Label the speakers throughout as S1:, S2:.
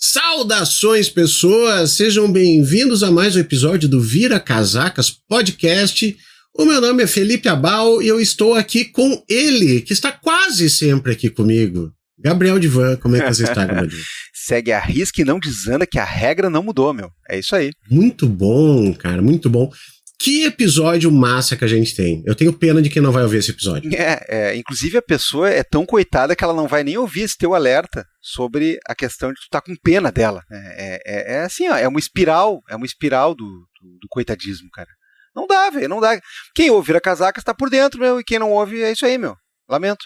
S1: Saudações, pessoas! Sejam bem-vindos a mais um episódio do Vira Casacas Podcast. O meu nome é Felipe Abal e eu estou aqui com ele, que está quase sempre aqui comigo. Gabriel Divan, como é que você está, Gabriel?
S2: Segue a risca e não desanda, que a regra não mudou, meu. É isso aí.
S1: Muito bom, cara, muito bom. Que episódio massa que a gente tem. Eu tenho pena de quem não vai ouvir esse episódio.
S2: Inclusive a pessoa é tão coitada que ela não vai nem ouvir esse teu alerta sobre a questão de tu estar com pena dela. É assim, ó, é uma espiral do coitadismo, cara. Não dá, velho, não dá. Quem ouve Vira Casacas está por dentro, meu, e quem não ouve é isso aí, meu. Lamento.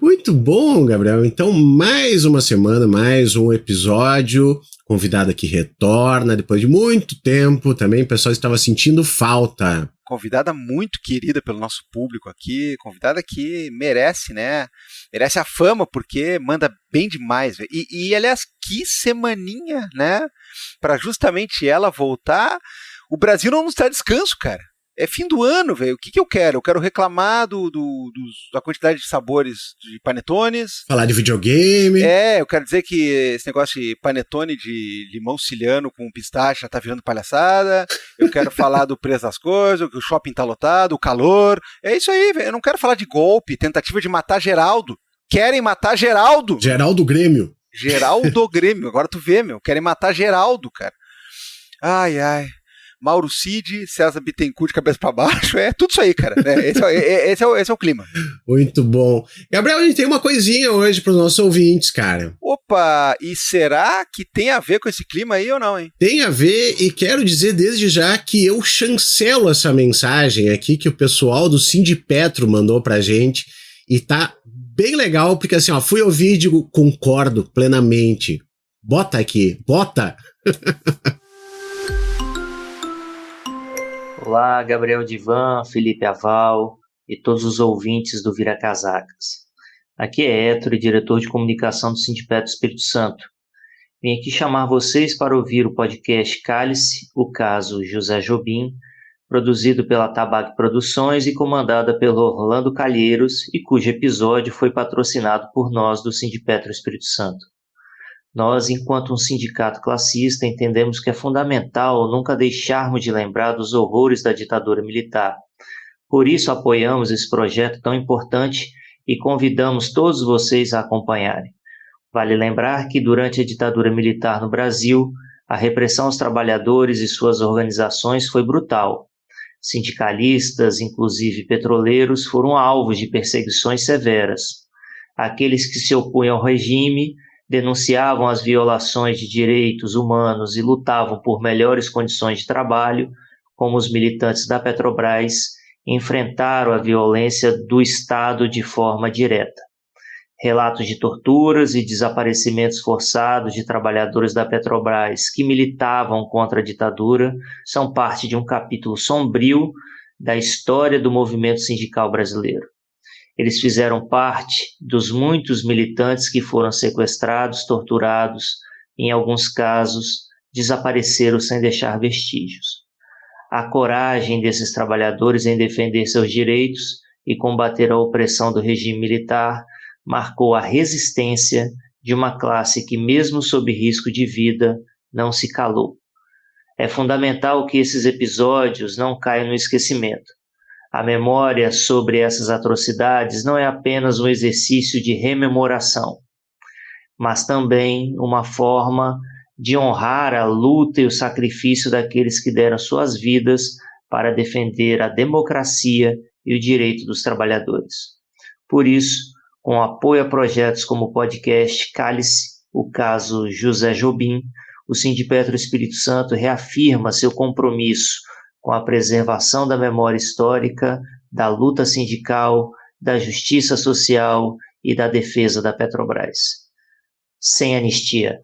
S1: Muito bom, Gabriel. Então, mais uma semana, mais um episódio. Convidada que retorna depois de muito tempo. Também o pessoal estava sentindo falta.
S2: Convidada muito querida pelo nosso público aqui. Convidada que merece, né? Merece a fama, porque manda bem demais. E aliás, que semaninha, né? Para justamente ela voltar. O Brasil não nos dá descanso, cara. É fim do ano, velho. O que eu quero? Eu quero reclamar da quantidade de sabores de panetones.
S1: Falar de videogame.
S2: Eu quero dizer que esse negócio de panetone de limão siciliano com pistache já tá virando palhaçada. Eu quero falar do preço das coisas, que o shopping tá lotado, o calor. É isso aí, velho. Eu não quero falar de golpe, tentativa de matar Geraldo. Querem matar Geraldo.
S1: Geraldo Grêmio.
S2: Geraldo Grêmio. Agora tu vê, meu. Querem matar Geraldo, cara. Ai, ai. Mauro Cid, César Bittencourt de cabeça pra baixo, é tudo isso aí, cara. Esse é o clima.
S1: Muito bom. Gabriel, a gente tem uma coisinha hoje para os nossos ouvintes, cara.
S2: Opa, e será que tem a ver com esse clima aí ou não, hein?
S1: Tem a ver, e quero dizer desde já que eu chancelo essa mensagem aqui que o pessoal do Sindipetro mandou pra gente, e tá bem legal, porque assim, ó, fui ouvir e digo, concordo plenamente. Bota aqui, bota!
S3: Olá, Gabriel Divan, Felipe Aval e todos os ouvintes do Vira Casacas. Aqui é Héctor, diretor de comunicação do Sindipetro Espírito Santo. Vim aqui chamar vocês para ouvir o podcast Cálice, o caso José Jobim, produzido pela Tabac Produções e comandada pelo Orlando Calheiros, e cujo episódio foi patrocinado por nós do Sindipetro Espírito Santo. Nós, enquanto um sindicato classista, entendemos que é fundamental nunca deixarmos de lembrar dos horrores da ditadura militar. Por isso apoiamos esse projeto tão importante e convidamos todos vocês a acompanharem. Vale lembrar que durante a ditadura militar no Brasil, a repressão aos trabalhadores e suas organizações foi brutal. Sindicalistas, inclusive petroleiros, foram alvos de perseguições severas. Aqueles que se opunham ao regime denunciavam as violações de direitos humanos e lutavam por melhores condições de trabalho, como os militantes da Petrobras, enfrentaram a violência do Estado de forma direta. Relatos de torturas e desaparecimentos forçados de trabalhadores da Petrobras que militavam contra a ditadura são parte de um capítulo sombrio da história do movimento sindical brasileiro. Eles fizeram parte dos muitos militantes que foram sequestrados, torturados, em alguns casos, desapareceram sem deixar vestígios. A coragem desses trabalhadores em defender seus direitos e combater a opressão do regime militar marcou a resistência de uma classe que, mesmo sob risco de vida, não se calou. É fundamental que esses episódios não caiam no esquecimento. A memória sobre essas atrocidades não é apenas um exercício de rememoração, mas também uma forma de honrar a luta e o sacrifício daqueles que deram suas vidas para defender a democracia e o direito dos trabalhadores. Por isso, com apoio a projetos como o podcast Cálice, o caso José Jobim, o Sindipetro Espírito Santo reafirma seu compromisso com a preservação da memória histórica, da luta sindical, da justiça social e da defesa da Petrobras. Sem anistia.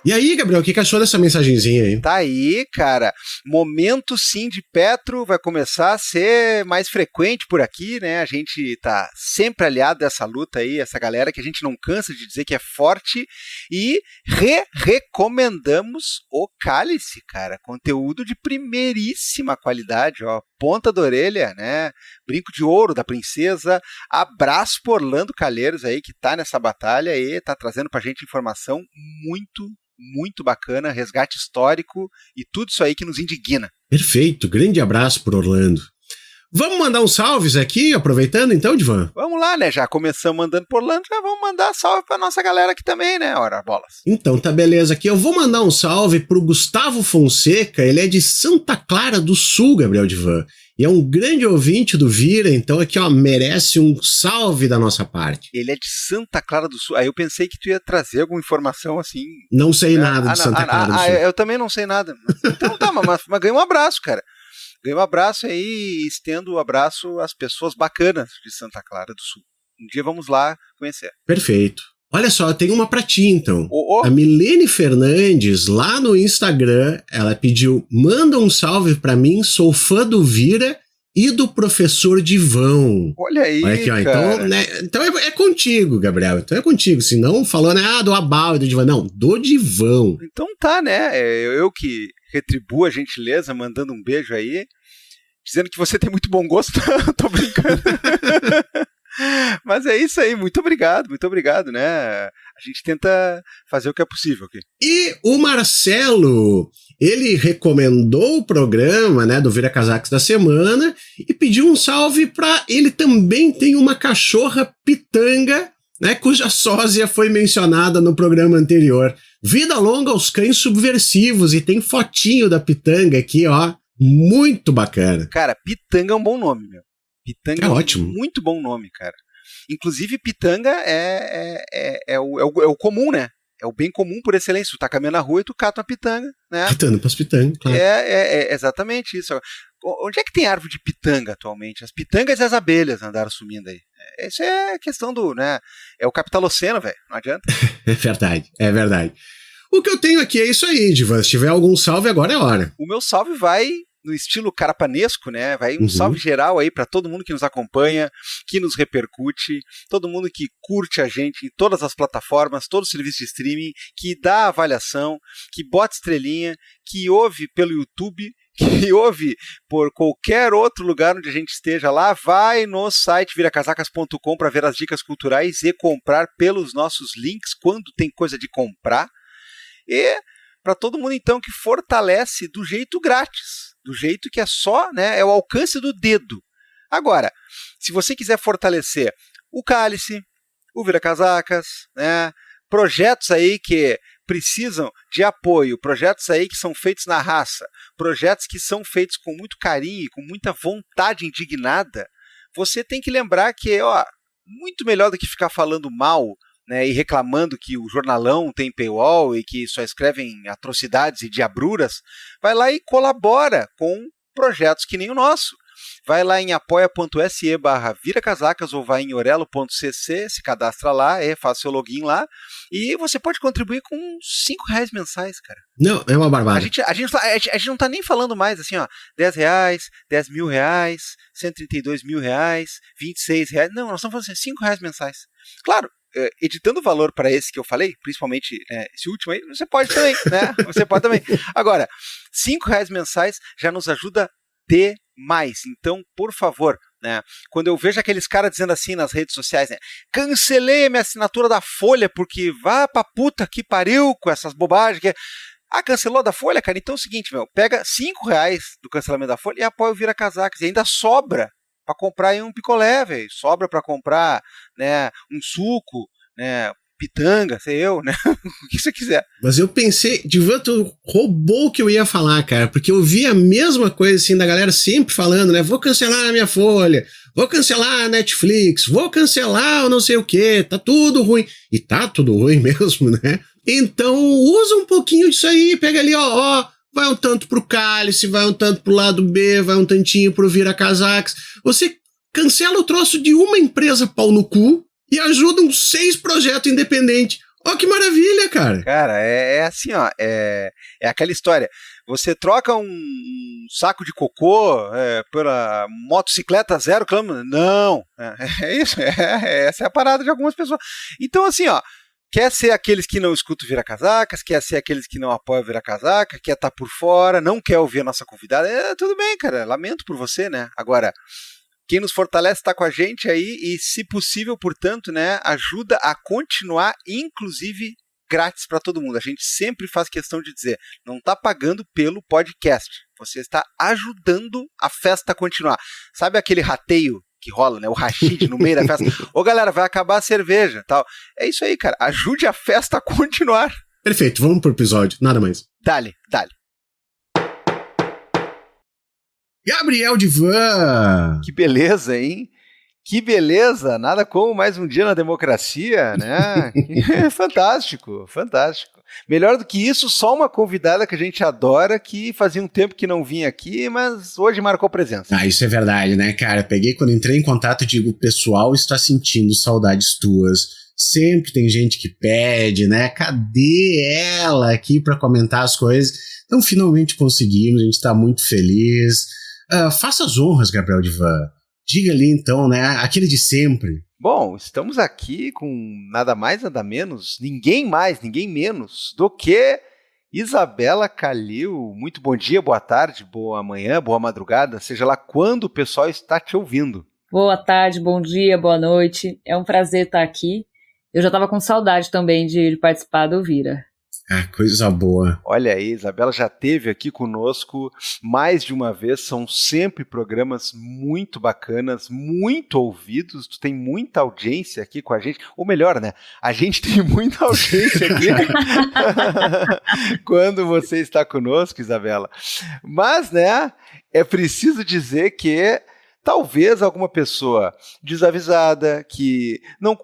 S1: E aí, Gabriel, o que achou dessa mensagenzinha aí?
S2: Tá aí, cara. Momento sim de Petro vai começar a ser mais frequente por aqui, né? A gente tá sempre aliado a essa luta aí, essa galera que a gente não cansa de dizer que é forte. E recomendamos o Cálice, cara. Conteúdo de primeiríssima qualidade, ó. Ponta da orelha, né? Brinco de ouro da princesa. Abraço por Orlando Calheiros aí, que tá nessa batalha e tá trazendo pra gente informação muito bacana, resgate histórico e tudo isso aí que nos indigna.
S1: Perfeito, grande abraço por Orlando. Vamos mandar uns salves aqui, aproveitando então, Divan?
S2: Vamos lá, né? Já começamos mandando por Orlando, já vamos mandar salve pra nossa galera aqui também, né? Ora, bolas.
S1: Então, tá beleza aqui. Eu vou mandar um salve pro Gustavo Fonseca, ele é de Santa Clara do Sul, Gabriel Divan. E é um grande ouvinte do Vira, então aqui, ó, merece um salve da nossa parte.
S2: Ele é de Santa Clara do Sul. Aí eu pensei que tu ia trazer alguma informação assim.
S1: Não sei nada de Santa Clara do Sul.
S2: Eu também não sei nada. Então tá, mas ganhei um abraço, cara. Ganhei um abraço aí e estendo o abraço às pessoas bacanas de Santa Clara do Sul. Um dia vamos lá conhecer.
S1: Perfeito. Olha só, eu tenho uma pra ti, então. A Milene Fernandes, lá no Instagram, ela pediu, manda um salve pra mim, sou fã do Vira e do professor Divão.
S2: Olha aí,
S1: olha aqui, ó,
S2: cara.
S1: Então é contigo, Gabriel. Então é contigo. Se não falou, né, do Abal e do Divão. Não, do Divão.
S2: Então tá, né? Eu que retribuo a gentileza, mandando um beijo aí, dizendo que você tem muito bom gosto. Tô brincando. Mas é isso aí, muito obrigado, né? A gente tenta fazer o que é possível aqui.
S1: E o Marcelo, ele recomendou o programa, né, do Vira Casacas da semana e pediu um salve pra ele também tem uma cachorra pitanga, né, cuja sósia foi mencionada no programa anterior. Vida longa aos cães subversivos, e tem fotinho da pitanga aqui, ó, muito bacana.
S2: Cara, pitanga é um bom nome, meu. Pitanga
S1: é ótimo.
S2: Muito bom nome, cara. Inclusive, pitanga é o comum, né? É o bem comum por excelência. Tu tá caminhando na rua e tu cata uma pitanga, né?
S1: Catando pras pitangas, claro.
S2: É exatamente isso. Onde é que tem árvore de pitanga atualmente? As pitangas e as abelhas andaram sumindo aí. Isso é questão do, né? É o capitaloceno, velho. Não adianta.
S1: É verdade. O que eu tenho aqui é isso aí, Divan. Se tiver algum salve, agora é hora.
S2: O meu salve vai no estilo carapanesco, né? Vai um salve geral aí para todo mundo que nos acompanha, que nos repercute, todo mundo que curte a gente em todas as plataformas, todo o serviço de streaming, que dá avaliação, que bota estrelinha, que ouve pelo YouTube, que ouve por qualquer outro lugar onde a gente esteja lá, vai no site viracasacas.com para ver as dicas culturais e comprar pelos nossos links quando tem coisa de comprar. E para todo mundo, então, que fortalece do jeito grátis, do jeito que é só, né, é o alcance do dedo. Agora, se você quiser fortalecer o Cálice, o Vira Casacas, né, projetos aí que precisam de apoio, projetos aí que são feitos na raça, projetos que são feitos com muito carinho, com muita vontade indignada, você tem que lembrar que, ó, muito melhor do que ficar falando mal, né, e reclamando que o jornalão tem paywall e que só escrevem atrocidades e diabruras, vai lá e colabora com projetos que nem o nosso. Vai lá em apoia.se/viracasacas ou vai em orelo.cc, se cadastra lá, faz seu login lá, e você pode contribuir com R$5 mensais, cara.
S1: Não, é uma barbada.
S2: A gente não tá nem falando mais assim, ó, R$10, R$10 mil, R$132 mil, R$26. Não, nós estamos falando assim, R$5 mensais. Claro, editando o valor para esse que eu falei, principalmente esse último aí, você pode também, né? Você pode também. Agora, R$5 mensais já nos ajuda demais. Então, por favor, né? Quando eu vejo aqueles caras dizendo assim nas redes sociais, né? Cancelei a minha assinatura da Folha porque vá pra puta que pariu com essas bobagens que... cancelou da Folha, cara? Então é o seguinte, meu, pega R$5 do cancelamento da Folha e apoia o Vira Casacas. E ainda sobra para comprar aí um picolé, velho. Sobra para comprar, né, um suco, né, pitanga, sei eu, né? O que você quiser.
S1: Mas eu pensei, Divan, tu roubou o que eu ia falar, cara, porque eu vi a mesma coisa assim da galera sempre falando, né? Vou cancelar a minha Folha, vou cancelar a Netflix, vou cancelar o não sei o que, tá tudo ruim. E tá tudo ruim mesmo, né? Então usa um pouquinho disso aí, pega ali, ó, vai um tanto pro Cálice, vai um tanto pro lado B, vai um tantinho pro Vira Casacas. Você cancela o troço de uma empresa pau no cu e ajuda uns 6 projetos independentes. Ó, que maravilha, cara.
S2: Cara, é assim, ó, é aquela história. Você troca um saco de cocô pela motocicleta 0 km? Não, é isso, essa é a parada de algumas pessoas. Então, assim, ó, quer ser aqueles que não escutam Vira-Casacas, quer ser aqueles que não apoiam Vira-Casaca, quer estar por fora, não quer ouvir a nossa convidada, tudo bem, cara, lamento por você, né? Agora, quem nos fortalece está com a gente aí e, se possível, portanto, né, ajuda a continuar, inclusive grátis para todo mundo. A gente sempre faz questão de dizer, não está pagando pelo podcast, você está ajudando a festa a continuar. Sabe aquele rateio que rola, né, o rachide no meio da festa? Ô galera, vai acabar a cerveja, tal. É isso aí, cara, ajude a festa a continuar.
S1: Perfeito, vamos pro episódio, nada mais.
S2: Dale.
S1: Gabriel Divan!
S2: Que beleza, hein? Que beleza! Nada como mais um dia na democracia, né? Fantástico. Melhor do que isso, só uma convidada que a gente adora, que fazia um tempo que não vinha aqui, mas hoje marcou presença.
S1: Ah, isso é verdade, né, cara? Peguei quando entrei em contato e digo, o pessoal está sentindo saudades tuas. Sempre tem gente que pede, né? Cadê ela aqui para comentar as coisas? Então, finalmente conseguimos, a gente está muito feliz. Faça as honras, Gabriel Divan. Diga ali, então, né? Aquele de sempre.
S2: Bom, estamos aqui com nada mais, nada menos, ninguém mais, ninguém menos do que Isabela Calil. Muito bom dia, boa tarde, boa manhã, boa madrugada, seja lá quando o pessoal está te ouvindo.
S4: Boa tarde, bom dia, boa noite. É um prazer estar aqui. Eu já estava com saudade também de participar do Vira.
S1: Ah, coisa boa.
S2: Olha aí, Isabela já esteve aqui conosco mais de uma vez, são sempre programas muito bacanas, muito ouvidos, tu tem muita audiência aqui com a gente, ou melhor, né, a gente tem muita audiência aqui quando você está conosco, Isabela. Mas, né, é preciso dizer que talvez alguma pessoa desavisada, que não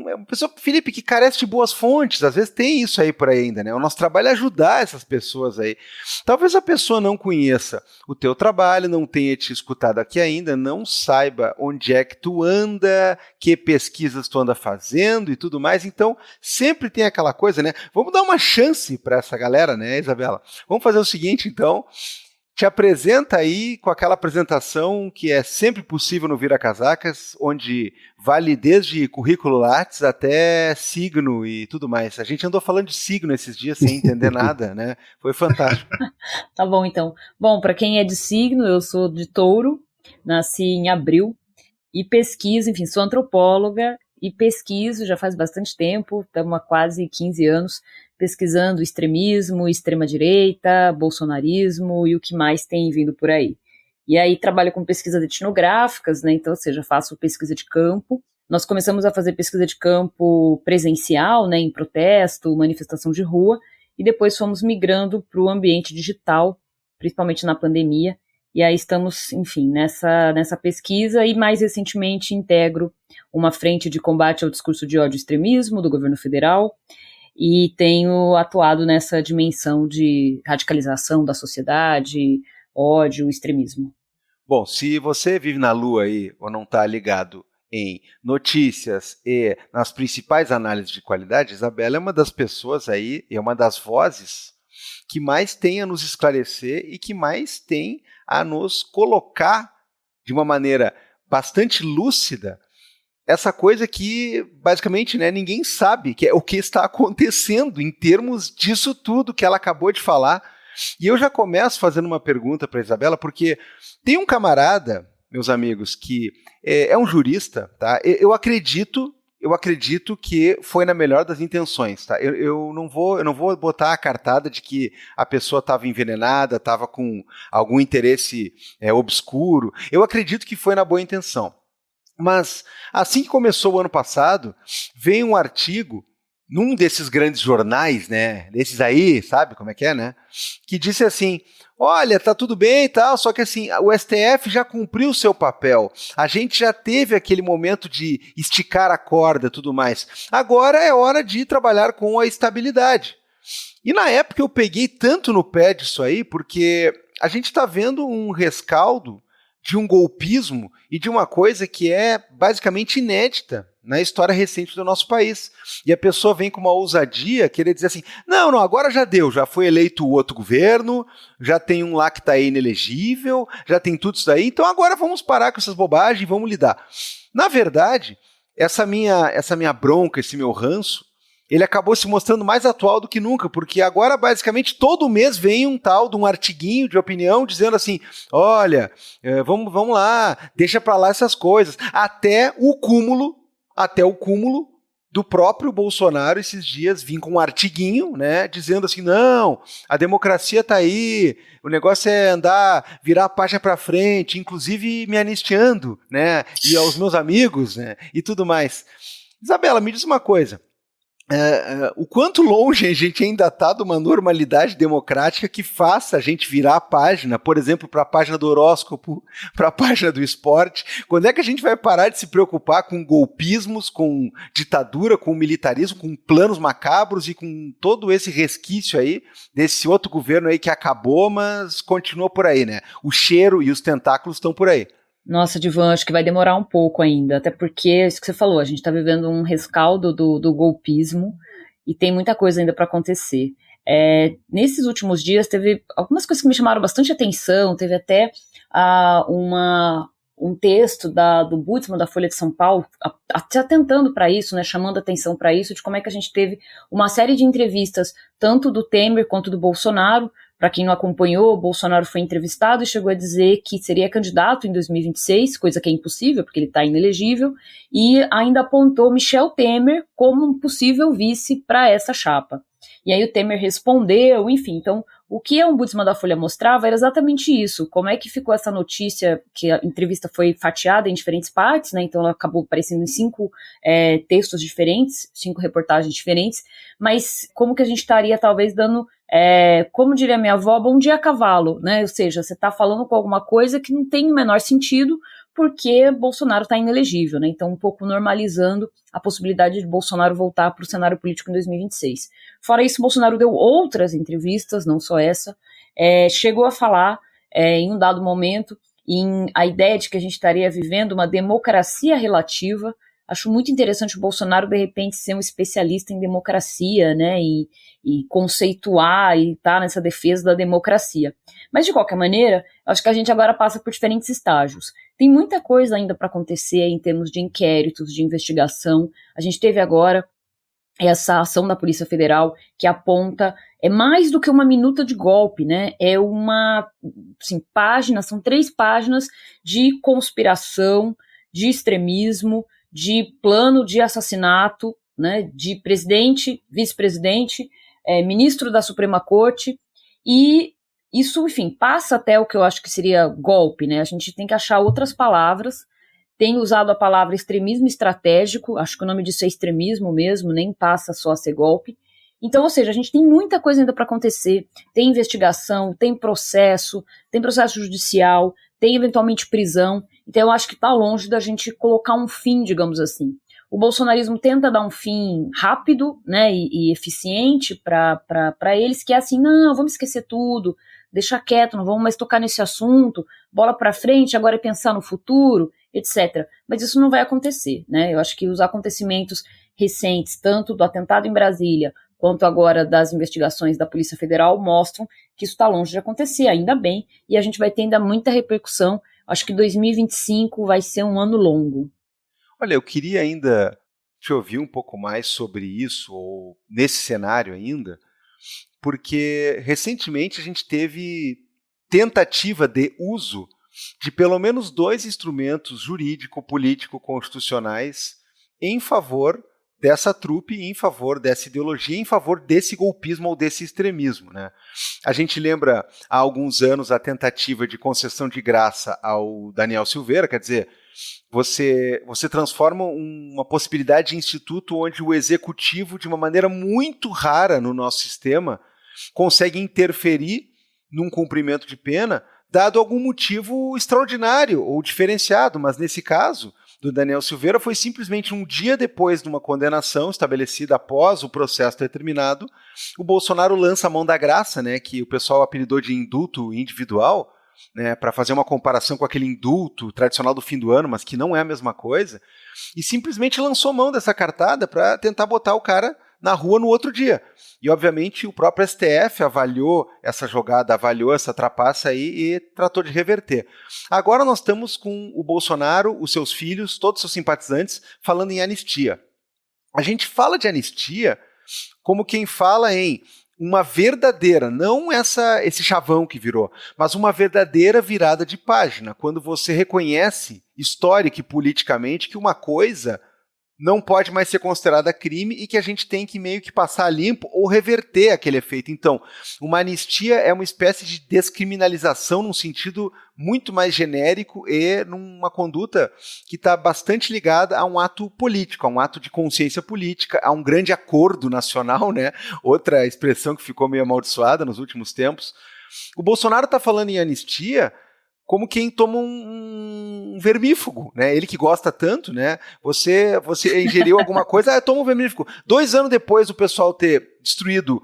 S2: é uma pessoa, Felipe, que carece de boas fontes, às vezes tem isso aí por aí ainda, né? O nosso trabalho é ajudar essas pessoas aí. Talvez a pessoa não conheça o teu trabalho, não tenha te escutado aqui ainda, não saiba onde é que tu anda, que pesquisas tu anda fazendo e tudo mais, então sempre tem aquela coisa, né? Vamos dar uma chance para essa galera, né, Isabela? Vamos fazer o seguinte, então. Te apresenta aí com aquela apresentação que é sempre possível no Vira-Casacas, onde vale desde currículo Lattes até signo e tudo mais. A gente andou falando de signo esses dias sem entender nada, né? Foi fantástico.
S4: Tá bom, então. Bom, para quem é de signo, eu sou de Touro, nasci em abril e pesquiso, enfim, sou antropóloga e pesquiso já faz bastante tempo, estamos há quase 15 anos, pesquisando extremismo, extrema-direita, bolsonarismo e o que mais tem vindo por aí. E aí trabalho com pesquisas etnográficas, né? Então, ou seja, faço pesquisa de campo. Nós começamos a fazer pesquisa de campo presencial, né, em protesto, manifestação de rua, e depois fomos migrando para o ambiente digital, principalmente na pandemia. E aí estamos, enfim, nessa pesquisa e mais recentemente integro uma frente de combate ao discurso de ódio e extremismo do governo federal, e tenho atuado nessa dimensão de radicalização da sociedade, ódio, extremismo.
S2: Bom, se você vive na Lua aí ou não está ligado em notícias e nas principais análises de qualidade, Isabela é uma das pessoas aí, é uma das vozes que mais tem a nos esclarecer e que mais tem a nos colocar de uma maneira bastante lúcida essa coisa que, basicamente, né, ninguém sabe, que é o que está acontecendo em termos disso tudo que ela acabou de falar. E eu já começo fazendo uma pergunta para a Isabela, porque tem um camarada, meus amigos, que é um jurista, tá? Eu acredito que foi na melhor das intenções, tá? Eu não vou botar a cartada de que a pessoa estava envenenada, estava com algum interesse obscuro. Eu acredito que foi na boa intenção. Mas, assim que começou o ano passado, veio um artigo num desses grandes jornais, né, desses aí, sabe como é que é, né, que disse assim, olha, tá tudo bem e tal, só que assim, o STF já cumpriu o seu papel, a gente já teve aquele momento de esticar a corda e tudo mais, agora é hora de trabalhar com a estabilidade. E na época eu peguei tanto no pé disso aí, porque a gente está vendo um rescaldo de um golpismo e de uma coisa que é basicamente inédita na história recente do nosso país. E a pessoa vem com uma ousadia querer dizer assim, não, agora já deu, já foi eleito o outro governo, já tem um lá que está aí inelegível, já tem tudo isso daí, então agora vamos parar com essas bobagens e vamos lidar. Na verdade, essa minha bronca, esse meu ranço, ele acabou se mostrando mais atual do que nunca, porque agora, basicamente, todo mês vem um tal de um artiguinho de opinião dizendo assim, olha, vamos lá, deixa pra lá essas coisas, até o cúmulo do próprio Bolsonaro esses dias vir com um artiguinho, né, dizendo assim, não, a democracia tá aí, o negócio é virar a página pra frente, inclusive me anistiando, né, e aos meus amigos, né, e tudo mais. Isabela, me diz uma coisa, o quanto longe a gente ainda está de uma normalidade democrática que faça a gente virar a página, por exemplo, para a página do horóscopo, para a página do esporte? Quando é que a gente vai parar de se preocupar com golpismos, com ditadura, com militarismo, com planos macabros e com todo esse resquício aí desse outro governo aí que acabou, mas continua por aí, né? O cheiro e os tentáculos estão por aí.
S4: Nossa, Divan, acho que vai demorar um pouco ainda, até porque, isso que você falou, a gente está vivendo um rescaldo do golpismo e tem muita coisa ainda para acontecer. Nesses últimos dias teve algumas coisas que me chamaram bastante atenção, teve até um texto do Butzmann, da Folha de São Paulo, atentando para isso, né, chamando atenção para isso, de como é que a gente teve uma série de entrevistas, tanto do Temer quanto do Bolsonaro. Para quem não acompanhou, o Bolsonaro foi entrevistado e chegou a dizer que seria candidato em 2026, coisa que é impossível, porque ele está inelegível, e ainda apontou Michel Temer como um possível vice para essa chapa. E aí o Temer respondeu, enfim, então o que a ombudsman da Folha mostrava era exatamente isso, como é que ficou essa notícia, que a entrevista foi fatiada em diferentes partes, né, então ela acabou aparecendo em 5 textos diferentes, 5 reportagens diferentes, mas como que a gente estaria talvez dando, como diria minha avó, bom dia cavalo, né, ou seja, você está falando com alguma coisa que não tem o menor sentido, porque Bolsonaro está inelegível, né? Então um pouco normalizando a possibilidade de Bolsonaro voltar para o cenário político em 2026. Fora isso, Bolsonaro deu outras entrevistas, não só essa, chegou a falar em um dado momento em a ideia de que a gente estaria vivendo uma democracia relativa. Acho muito interessante o Bolsonaro, de repente, ser um especialista em democracia, né, e conceituar e estar nessa defesa da democracia. Mas, de qualquer maneira, acho que a gente agora passa por diferentes estágios. Tem muita coisa ainda para acontecer em termos de inquéritos, de investigação. A gente teve agora essa ação da Polícia Federal que aponta, mais do que uma minuta de golpe, né? É uma página, são 3 páginas de conspiração, de extremismo, de plano de assassinato, né? De presidente, vice-presidente, ministro da Suprema Corte, e isso, enfim, passa até o que eu acho que seria golpe, né? A gente tem que achar outras palavras. Tem usado a palavra extremismo estratégico, acho que o nome disso é extremismo mesmo, nem passa só a ser golpe. Então, ou seja, a gente tem muita coisa ainda para acontecer. Tem investigação, tem processo judicial, tem eventualmente prisão. Então eu acho que está longe da gente colocar um fim, digamos assim. O bolsonarismo tenta dar um fim rápido, né, e eficiente para eles, que é assim, não, vamos esquecer tudo, deixa quieto, não vamos mais tocar nesse assunto, bola para frente, agora é pensar no futuro, etc. Mas isso não vai acontecer, né? Eu acho que os acontecimentos recentes, tanto do atentado em Brasília, quanto agora das investigações da Polícia Federal, mostram que isso está longe de acontecer, ainda bem, e a gente vai ter ainda muita repercussão. Acho que 2025 vai ser um ano longo.
S2: Olha, eu queria ainda te ouvir um pouco mais sobre isso, ou nesse cenário ainda, porque recentemente a gente teve tentativa de uso de pelo menos 2 instrumentos jurídico-político-constitucionais em favor dessa trupe, em favor dessa ideologia, em favor desse golpismo ou desse extremismo, né? A gente lembra há alguns anos a tentativa de concessão de graça ao Daniel Silveira, quer dizer, você transforma uma possibilidade de instituto onde o executivo, de uma maneira muito rara no nosso sistema, consegue interferir num cumprimento de pena, dado algum motivo extraordinário ou diferenciado, mas nesse caso do Daniel Silveira foi simplesmente um dia depois de uma condenação estabelecida após o processo ter terminado, o Bolsonaro lança a mão da graça, né, que o pessoal apelidou de indulto individual, né, para fazer uma comparação com aquele indulto tradicional do fim do ano, mas que não é a mesma coisa, e simplesmente lançou mão dessa cartada para tentar botar o cara na rua no outro dia. E, obviamente, o próprio STF avaliou essa jogada, avaliou essa trapaça aí e tratou de reverter. Agora nós estamos com o Bolsonaro, os seus filhos, todos os seus simpatizantes, falando em anistia. A gente fala de anistia como quem fala em uma verdadeira, não esse chavão que virou, mas uma verdadeira virada de página, quando você reconhece, histórica e politicamente, que uma coisa não pode mais ser considerada crime e que a gente tem que meio que passar limpo ou reverter aquele efeito. Então, uma anistia é uma espécie de descriminalização num sentido muito mais genérico e numa conduta que está bastante ligada a um ato político, a um ato de consciência política, a um grande acordo nacional, né? Outra expressão que ficou meio amaldiçoada nos últimos tempos. O Bolsonaro está falando em anistia como quem toma um vermífugo, né? Ele que gosta tanto, né? Você ingeriu alguma coisa, toma um vermífugo. 2 anos depois do pessoal ter destruído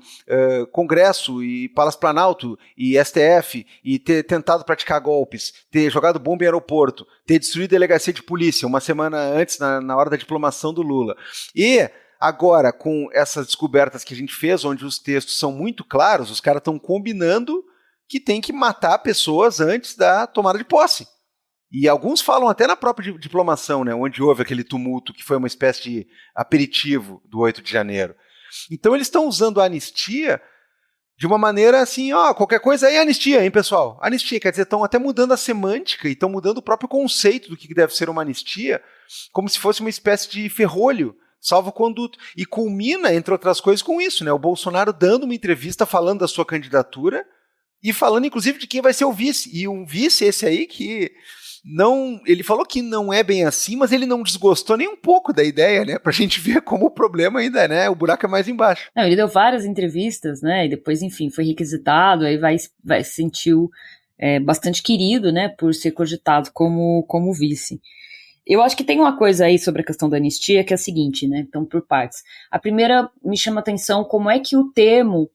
S2: Congresso e Palácio Planalto e STF e ter tentado praticar golpes, ter jogado bomba em aeroporto, ter destruído delegacia de polícia uma semana antes, na hora da diplomação do Lula. E agora, com essas descobertas que a gente fez, onde os textos são muito claros, os caras estão combinando que tem que matar pessoas antes da tomada de posse. E alguns falam até na própria diplomação, né, onde houve aquele tumulto que foi uma espécie de aperitivo do 8 de janeiro. Então eles estão usando a anistia de uma maneira assim, qualquer coisa aí é anistia, hein, pessoal? Anistia, quer dizer, estão até mudando a semântica e estão mudando o próprio conceito do que deve ser uma anistia, como se fosse uma espécie de ferrolho, salvo-conduto. E culmina, entre outras coisas, com isso, né? O Bolsonaro dando uma entrevista falando da sua candidatura e falando, inclusive, de quem vai ser o vice. E um vice esse aí que não... Ele falou que não é bem assim, mas ele não desgostou nem um pouco da ideia, né? Pra gente ver como o problema ainda, né? O buraco é mais embaixo.
S4: Não, ele deu várias entrevistas, né? E depois, enfim, foi requisitado, aí vai se sentiu bastante querido, né? Por ser cogitado como vice. Eu acho que tem uma coisa aí sobre a questão da anistia que é a seguinte, né? Então, por partes. A primeira me chama a atenção como é que o termo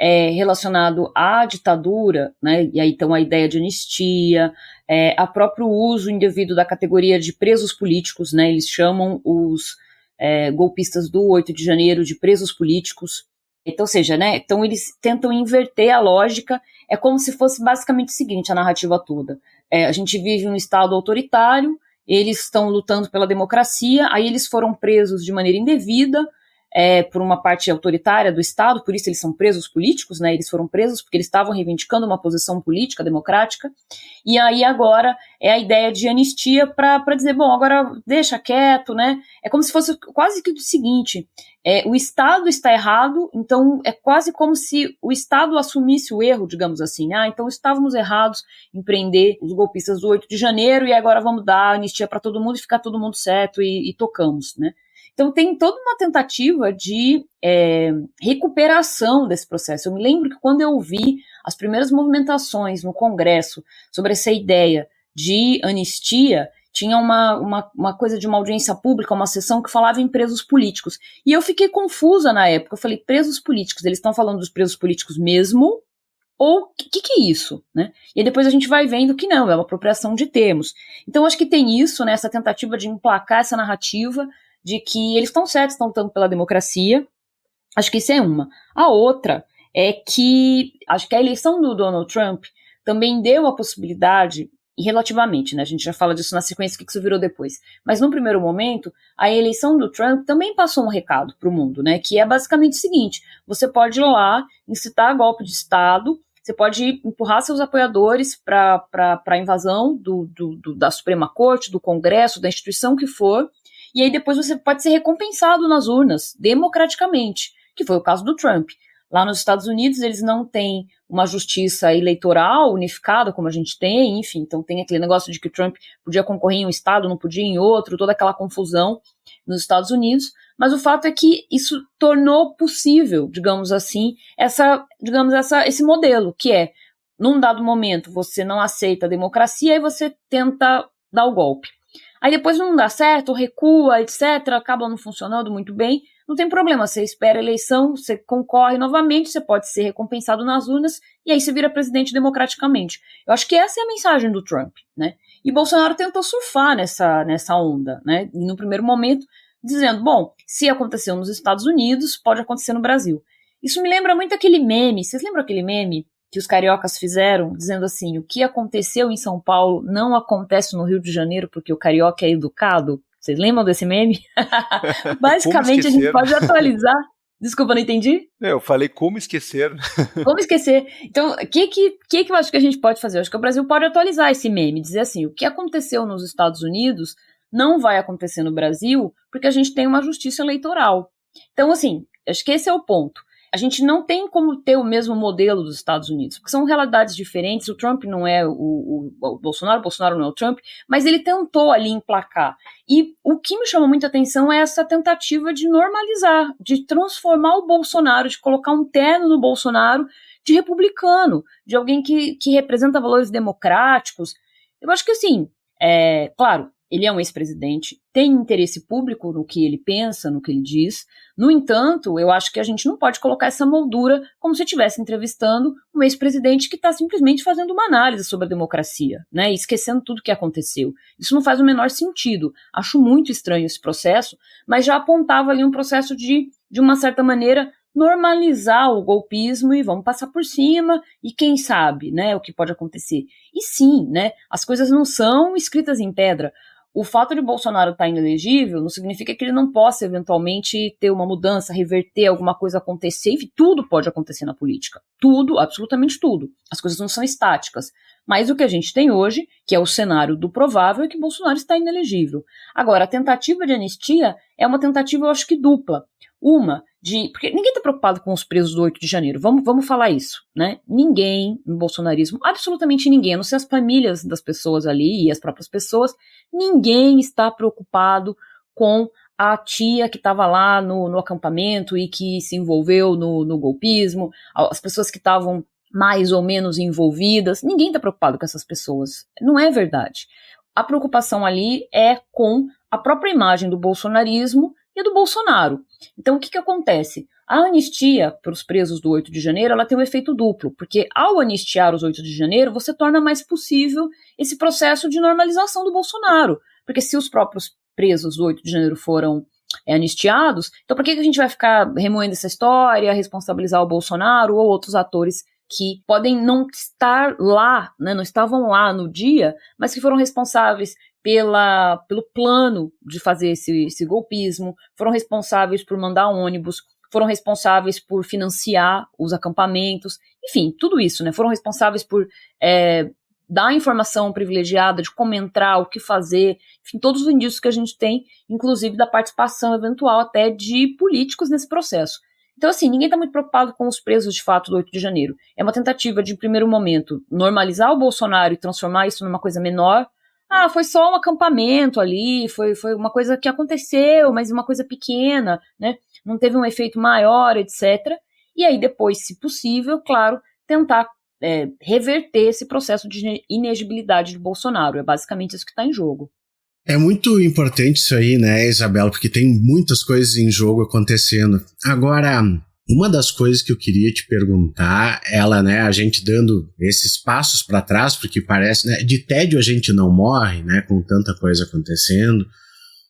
S4: relacionado à ditadura, né, e aí então a ideia de anistia, a próprio uso indevido da categoria de presos políticos, né, eles chamam os golpistas do 8 de janeiro de presos políticos, então, ou seja, né, então eles tentam inverter a lógica, é como se fosse basicamente o seguinte, a narrativa toda, a gente vive um estado autoritário, eles estão lutando pela democracia, aí eles foram presos de maneira indevida, por uma parte autoritária do Estado, por isso eles são presos políticos, né? Eles foram presos porque eles estavam reivindicando uma posição política, democrática, e aí agora é a ideia de anistia para dizer, bom, agora deixa quieto, né? É como se fosse quase que o seguinte, o Estado está errado, então é quase como se o Estado assumisse o erro, digamos assim, então estávamos errados em prender os golpistas do 8 de janeiro e agora vamos dar anistia para todo mundo e ficar todo mundo certo e tocamos, né? Então tem toda uma tentativa de recuperação desse processo. Eu me lembro que quando eu vi as primeiras movimentações no Congresso sobre essa ideia de anistia, tinha uma coisa de uma audiência pública, uma sessão que falava em presos políticos. E eu fiquei confusa na época, eu falei, presos políticos, eles estão falando dos presos políticos mesmo? Ou o que é isso? Né? E aí depois a gente vai vendo que não, é uma apropriação de termos. Então acho que tem isso, né, essa tentativa de emplacar essa narrativa de que eles estão certos, estão lutando pela democracia. Acho que isso é uma. A outra é que acho que a eleição do Donald Trump também deu a possibilidade, e relativamente, né, a gente já fala disso na sequência, o que isso virou depois, mas no primeiro momento, a eleição do Trump também passou um recado para o mundo, né, que é basicamente o seguinte, você pode ir lá, incitar golpe de Estado, você pode empurrar seus apoiadores para a invasão da Suprema Corte, do Congresso, da instituição que for, e aí depois você pode ser recompensado nas urnas, democraticamente, que foi o caso do Trump. Lá nos Estados Unidos eles não têm uma justiça eleitoral unificada como a gente tem, enfim, então tem aquele negócio de que o Trump podia concorrer em um estado, não podia em outro, toda aquela confusão nos Estados Unidos, mas o fato é que isso tornou possível, digamos assim, esse modelo, que é, num dado momento, você não aceita a democracia e você tenta dar o golpe. Aí depois não dá certo, recua, etc., acaba não funcionando muito bem, não tem problema, você espera a eleição, você concorre novamente, você pode ser recompensado nas urnas, e aí você vira presidente democraticamente. Eu acho que essa é a mensagem do Trump, né? E Bolsonaro tentou surfar nessa onda, né? E no primeiro momento, dizendo, bom, se aconteceu nos Estados Unidos, pode acontecer no Brasil. Isso me lembra muito aquele meme, vocês lembram aquele meme que os cariocas fizeram, dizendo assim, o que aconteceu em São Paulo não acontece no Rio de Janeiro porque o carioca é educado? Vocês lembram desse meme? Basicamente a gente pode atualizar. Desculpa, não entendi?
S2: Eu falei como esquecer.
S4: Como esquecer? Então, o que eu acho que a gente pode fazer? Eu acho que o Brasil pode atualizar esse meme, dizer assim, o que aconteceu nos Estados Unidos não vai acontecer no Brasil porque a gente tem uma justiça eleitoral. Então, assim, acho que esse é o ponto. A gente não tem como ter o mesmo modelo dos Estados Unidos, porque são realidades diferentes. O Trump não é o Bolsonaro não é o Trump, mas ele tentou ali emplacar. E o que me chama muita atenção é essa tentativa de normalizar, de transformar o Bolsonaro, de colocar um terno no Bolsonaro de republicano, de alguém que representa valores democráticos. Eu acho que assim, claro, ele é um ex-presidente, tem interesse público no que ele pensa, no que ele diz. No entanto, eu acho que a gente não pode colocar essa moldura como se estivesse entrevistando um ex-presidente que está simplesmente fazendo uma análise sobre a democracia, né, e esquecendo tudo o que aconteceu. Isso não faz o menor sentido. Acho muito estranho esse processo, mas já apontava ali um processo de uma certa maneira, normalizar o golpismo e vamos passar por cima e quem sabe, né, o que pode acontecer. E sim, né, as coisas não são escritas em pedra. O fato de Bolsonaro estar inelegível não significa que ele não possa eventualmente ter uma mudança, reverter alguma coisa acontecer, enfim, tudo pode acontecer na política. Tudo, absolutamente tudo. As coisas não são estáticas. Mas o que a gente tem hoje, que é o cenário do provável, é que Bolsonaro está inelegível. Agora, a tentativa de anistia é uma tentativa, eu acho que dupla. Uma, porque ninguém está preocupado com os presos do 8 de janeiro, vamos falar isso, né? Ninguém no bolsonarismo, absolutamente ninguém, a não ser as famílias das pessoas ali e as próprias pessoas, ninguém está preocupado com a tia que estava lá no acampamento e que se envolveu no golpismo, as pessoas que estavam mais ou menos envolvidas, ninguém está preocupado com essas pessoas, não é verdade. A preocupação ali é com a própria imagem do bolsonarismo e do Bolsonaro. Então, o que acontece? A anistia para os presos do 8 de janeiro, ela tem um efeito duplo, porque ao anistiar os 8 de janeiro, você torna mais possível esse processo de normalização do Bolsonaro, porque se os próprios presos do 8 de janeiro foram anistiados, então por que a gente vai ficar remoendo essa história, responsabilizar o Bolsonaro ou outros atores que podem não estar lá, né, não estavam lá no dia, mas que foram responsáveis pelo plano de fazer esse golpismo, foram responsáveis por mandar ônibus, foram responsáveis por financiar os acampamentos, enfim, tudo isso, né? Foram responsáveis por dar informação privilegiada de como entrar, o que fazer, enfim, todos os indícios que a gente tem, inclusive da participação eventual até de políticos nesse processo. Então, assim, ninguém está muito preocupado com os presos de fato do 8 de janeiro. É uma tentativa de, em primeiro momento, normalizar o Bolsonaro e transformar isso numa coisa menor. Ah, foi só um acampamento ali, foi uma coisa que aconteceu, mas uma coisa pequena, né? Não teve um efeito maior, etc. E aí depois, se possível, claro, tentar reverter esse processo de inegibilidade de Bolsonaro. É basicamente isso que está em jogo.
S1: É muito importante isso aí, né, Isabela, porque tem muitas coisas em jogo acontecendo. Agora, uma das coisas que eu queria te perguntar, né, a gente dando esses passos para trás, porque parece, né, de tédio a gente não morre, né, com tanta coisa acontecendo,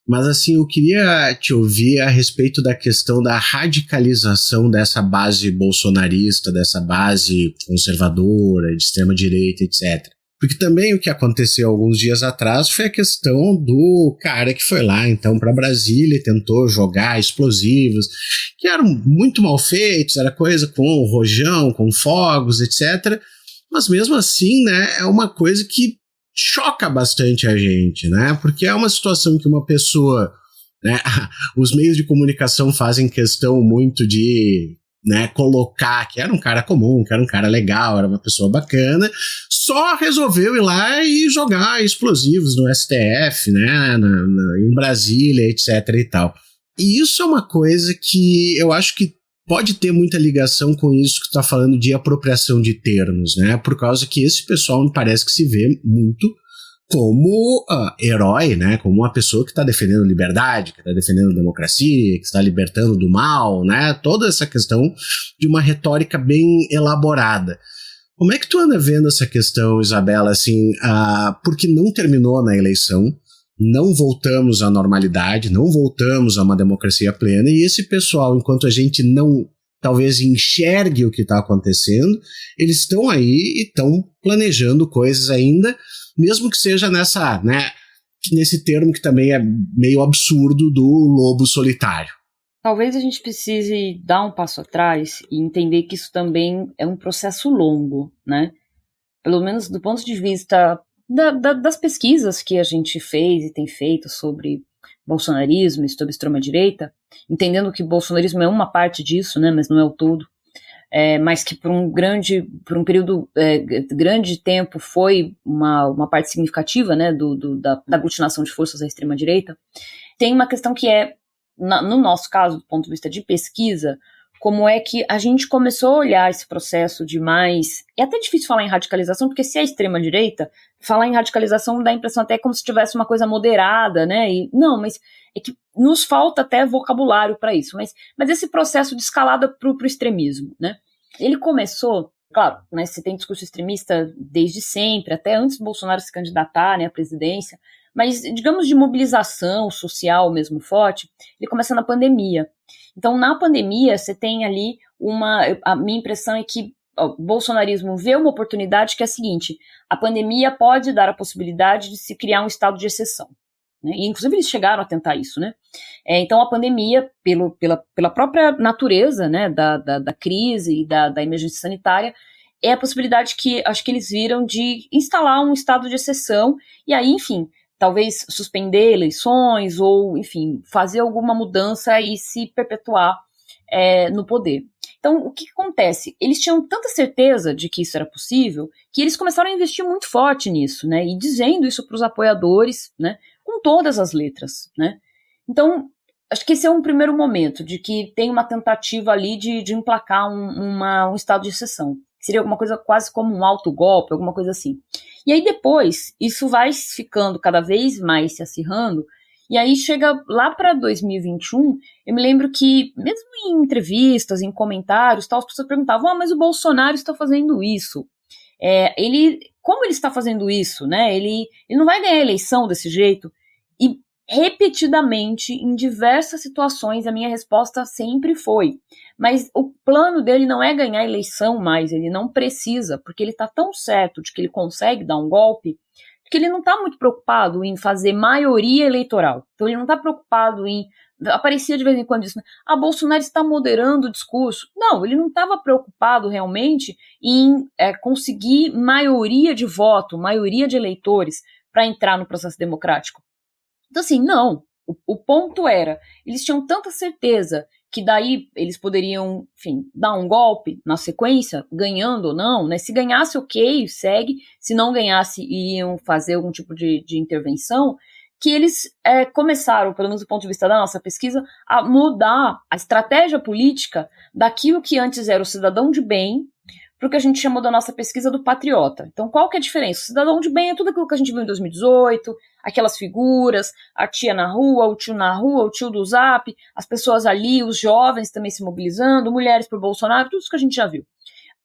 S1: mas assim, eu queria te ouvir a respeito da questão da radicalização dessa base bolsonarista, dessa base conservadora, de extrema-direita, etc. Porque também o que aconteceu alguns dias atrás foi a questão do cara que foi lá, então, para Brasília e tentou jogar explosivos, que eram muito mal feitos, era coisa com rojão, com fogos, etc. Mas mesmo assim, né, é uma coisa que choca bastante a gente, né? Porque é uma situação que uma pessoa, né, os meios de comunicação fazem questão muito de, né, colocar que era um cara comum, que era um cara legal, era uma pessoa bacana, só resolveu ir lá e jogar explosivos no STF, né, em Brasília, etc e tal. E isso é uma coisa que eu acho que pode ter muita ligação com isso que tu tá falando de apropriação de termos, né, por causa que esse pessoal me parece que se vê muito como herói, né? Como uma pessoa que está defendendo liberdade, que está defendendo democracia, que está libertando do mal, né? Toda essa questão de uma retórica bem elaborada. Como é que tu anda vendo essa questão, Isabela, assim, porque não terminou na eleição, não voltamos à normalidade, não voltamos a uma democracia plena, e esse pessoal, enquanto a gente não talvez enxergue o que está acontecendo, eles estão aí e estão planejando coisas ainda, mesmo que seja nesse termo que também é meio absurdo do lobo solitário.
S4: Talvez a gente precise dar um passo atrás e entender que isso também é um processo longo, né? Pelo menos do ponto de vista das pesquisas que a gente fez e tem feito sobre bolsonarismo e sobre extrema-direita, entendendo que o bolsonarismo é uma parte disso, né, mas não é o todo, mas que por um período grande de tempo foi uma parte significativa, né, da aglutinação de forças da extrema-direita. Tem uma questão que no nosso caso, do ponto de vista de pesquisa, como é que a gente começou a olhar esse processo de mais... É até difícil falar em radicalização, porque se é extrema-direita, falar em radicalização dá a impressão até como se tivesse uma coisa moderada, né? Não, mas é que nos falta até vocabulário para isso. Mas esse processo de escalada para o extremismo, né? Ele começou, claro, né, você tem discurso extremista desde sempre, até antes do Bolsonaro se candidatar, né, à presidência, mas, digamos, de mobilização social mesmo forte, ele começa na pandemia. Então, na pandemia, você tem ali a minha impressão é que o bolsonarismo vê uma oportunidade que é a seguinte: a pandemia pode dar a possibilidade de se criar um estado de exceção, né? E, inclusive, eles chegaram a tentar isso, né? Então, a pandemia, pela própria natureza, né, da crise e da emergência sanitária, é a possibilidade que acho que eles viram de instalar um estado de exceção e aí, enfim, talvez suspender eleições ou, enfim, fazer alguma mudança e se perpetuar no poder. Então, o que acontece? Eles tinham tanta certeza de que isso era possível que eles começaram a investir muito forte nisso, né? E dizendo isso para os apoiadores, né? Com todas as letras, né? Então, acho que esse é um primeiro momento de que tem uma tentativa ali de emplacar um estado de exceção. Seria alguma coisa quase como um autogolpe, alguma coisa assim. E aí depois, isso vai ficando cada vez mais se acirrando, e aí chega lá para 2021, eu me lembro que, mesmo em entrevistas, em comentários, as pessoas perguntavam, mas o Bolsonaro está fazendo isso. Como ele está fazendo isso, né? Ele não vai ganhar a eleição desse jeito. E repetidamente, em diversas situações, a minha resposta sempre foi: mas o plano dele não é ganhar a eleição mais, ele não precisa, porque ele está tão certo de que ele consegue dar um golpe, que ele não está muito preocupado em fazer maioria eleitoral. Então ele não está preocupado em... Aparecia de vez em quando isso, né? Bolsonaro está moderando o discurso. Não, ele não estava preocupado realmente em conseguir maioria de voto, maioria de eleitores para entrar no processo democrático. Então, assim, não. O ponto era, eles tinham tanta certeza que daí eles poderiam, enfim, dar um golpe na sequência, ganhando ou não, né? Se ganhasse, ok, segue. Se não ganhasse, iriam fazer algum tipo de intervenção, que eles começaram, pelo menos do ponto de vista da nossa pesquisa, a mudar a estratégia política daquilo que antes era o cidadão de bem, para o que a gente chamou da nossa pesquisa do patriota. Então, qual que é a diferença? O cidadão de bem é tudo aquilo que a gente viu em 2018, aquelas figuras, a tia na rua, o tio do Zap, as pessoas ali, os jovens também se mobilizando, mulheres pro Bolsonaro, tudo isso que a gente já viu.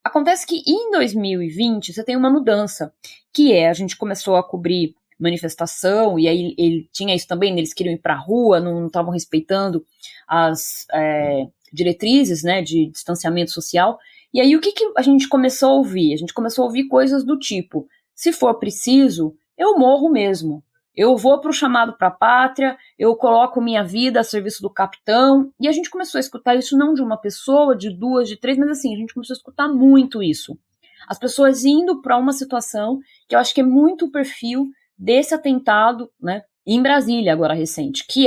S4: Acontece que em 2020 você tem uma mudança, que a gente começou a cobrir manifestação, e aí ele tinha isso também, eles queriam ir pra rua, não estavam respeitando as diretrizes, né, de distanciamento social. E aí o que a gente começou a ouvir? A gente começou a ouvir coisas do tipo: se for preciso, eu morro mesmo. Eu vou para o chamado para a pátria, eu coloco minha vida a serviço do capitão. E a gente começou a escutar isso não de uma pessoa, de duas, de três, mas assim, a gente começou a escutar muito isso. As pessoas indo para uma situação que eu acho que é muito o perfil desse atentado, né, em Brasília agora recente, que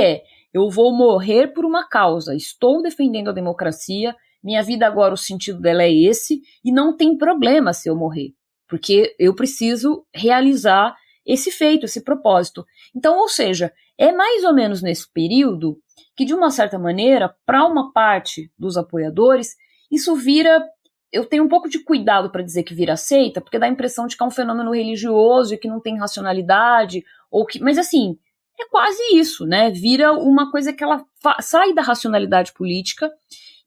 S4: eu vou morrer por uma causa, estou defendendo a democracia, minha vida agora, o sentido dela é esse, e não tem problema se eu morrer, porque eu preciso realizar esse feito, esse propósito. Então, ou seja, é mais ou menos nesse período que, de uma certa maneira, para uma parte dos apoiadores, isso vira eu tenho um pouco de cuidado para dizer que vira seita, porque dá a impressão de que é um fenômeno religioso e que não tem racionalidade, mas assim, é quase isso, né? Vira uma coisa que ela sai da racionalidade política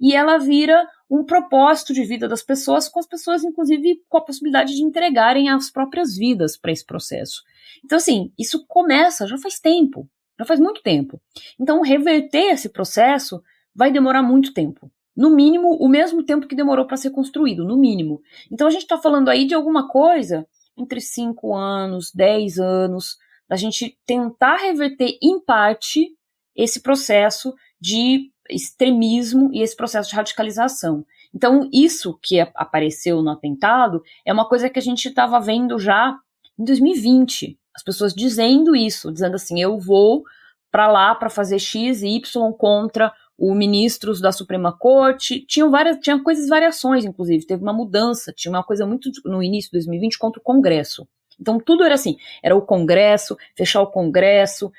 S4: e ela vira um propósito de vida das pessoas, com as pessoas, inclusive, com a possibilidade de entregarem as próprias vidas para esse processo. Então, assim, isso começa já faz tempo, já faz muito tempo. Então, reverter esse processo vai demorar muito tempo. No mínimo, o mesmo tempo que demorou para ser construído, no mínimo. Então, a gente está falando aí de alguma coisa entre 5 anos, 10 anos, da gente tentar reverter, em parte, esse processo de extremismo e esse processo de radicalização. Então, isso que apareceu no atentado é uma coisa que a gente estava vendo já em 2020. As pessoas dizendo isso, dizendo assim, eu vou para lá para fazer X e Y contra os ministros da Suprema Corte. Tinha variações, inclusive. Teve uma mudança, tinha uma coisa muito no início de 2020 contra o Congresso. Então, tudo era assim, era o Congresso, fechar o Congresso,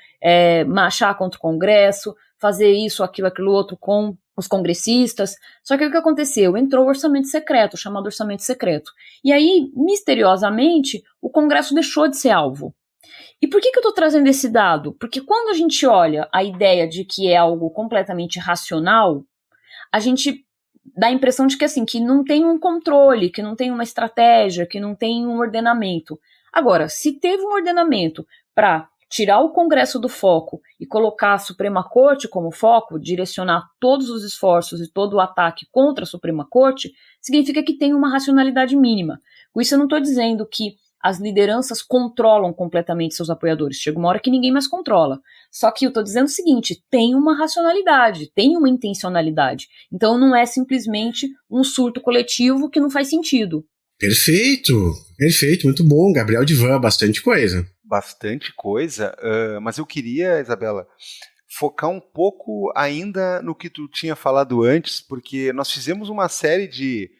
S4: marchar contra o Congresso, fazer isso, aquilo outro com os congressistas. Só que o que aconteceu? Entrou o orçamento secreto, o chamado orçamento secreto. E aí, misteriosamente, o Congresso deixou de ser alvo. E por que eu estou trazendo esse dado? Porque quando a gente olha a ideia de que é algo completamente racional, a gente dá a impressão de que, assim, que não tem um controle, que não tem uma estratégia, que não tem um ordenamento. Agora, se teve um ordenamento para tirar o Congresso do foco e colocar a Suprema Corte como foco, direcionar todos os esforços e todo o ataque contra a Suprema Corte, significa que tem uma racionalidade mínima. Com isso eu não estou dizendo que as lideranças controlam completamente seus apoiadores. Chega uma hora que ninguém mais controla. Só que eu estou dizendo o seguinte, tem uma racionalidade, tem uma intencionalidade. Então não é simplesmente um surto coletivo que não faz sentido.
S1: Perfeito, muito bom. Gabriel Divan, bastante coisa.
S2: Bastante coisa, mas eu queria, Isabela, focar um pouco ainda no que tu tinha falado antes, porque nós fizemos uma série de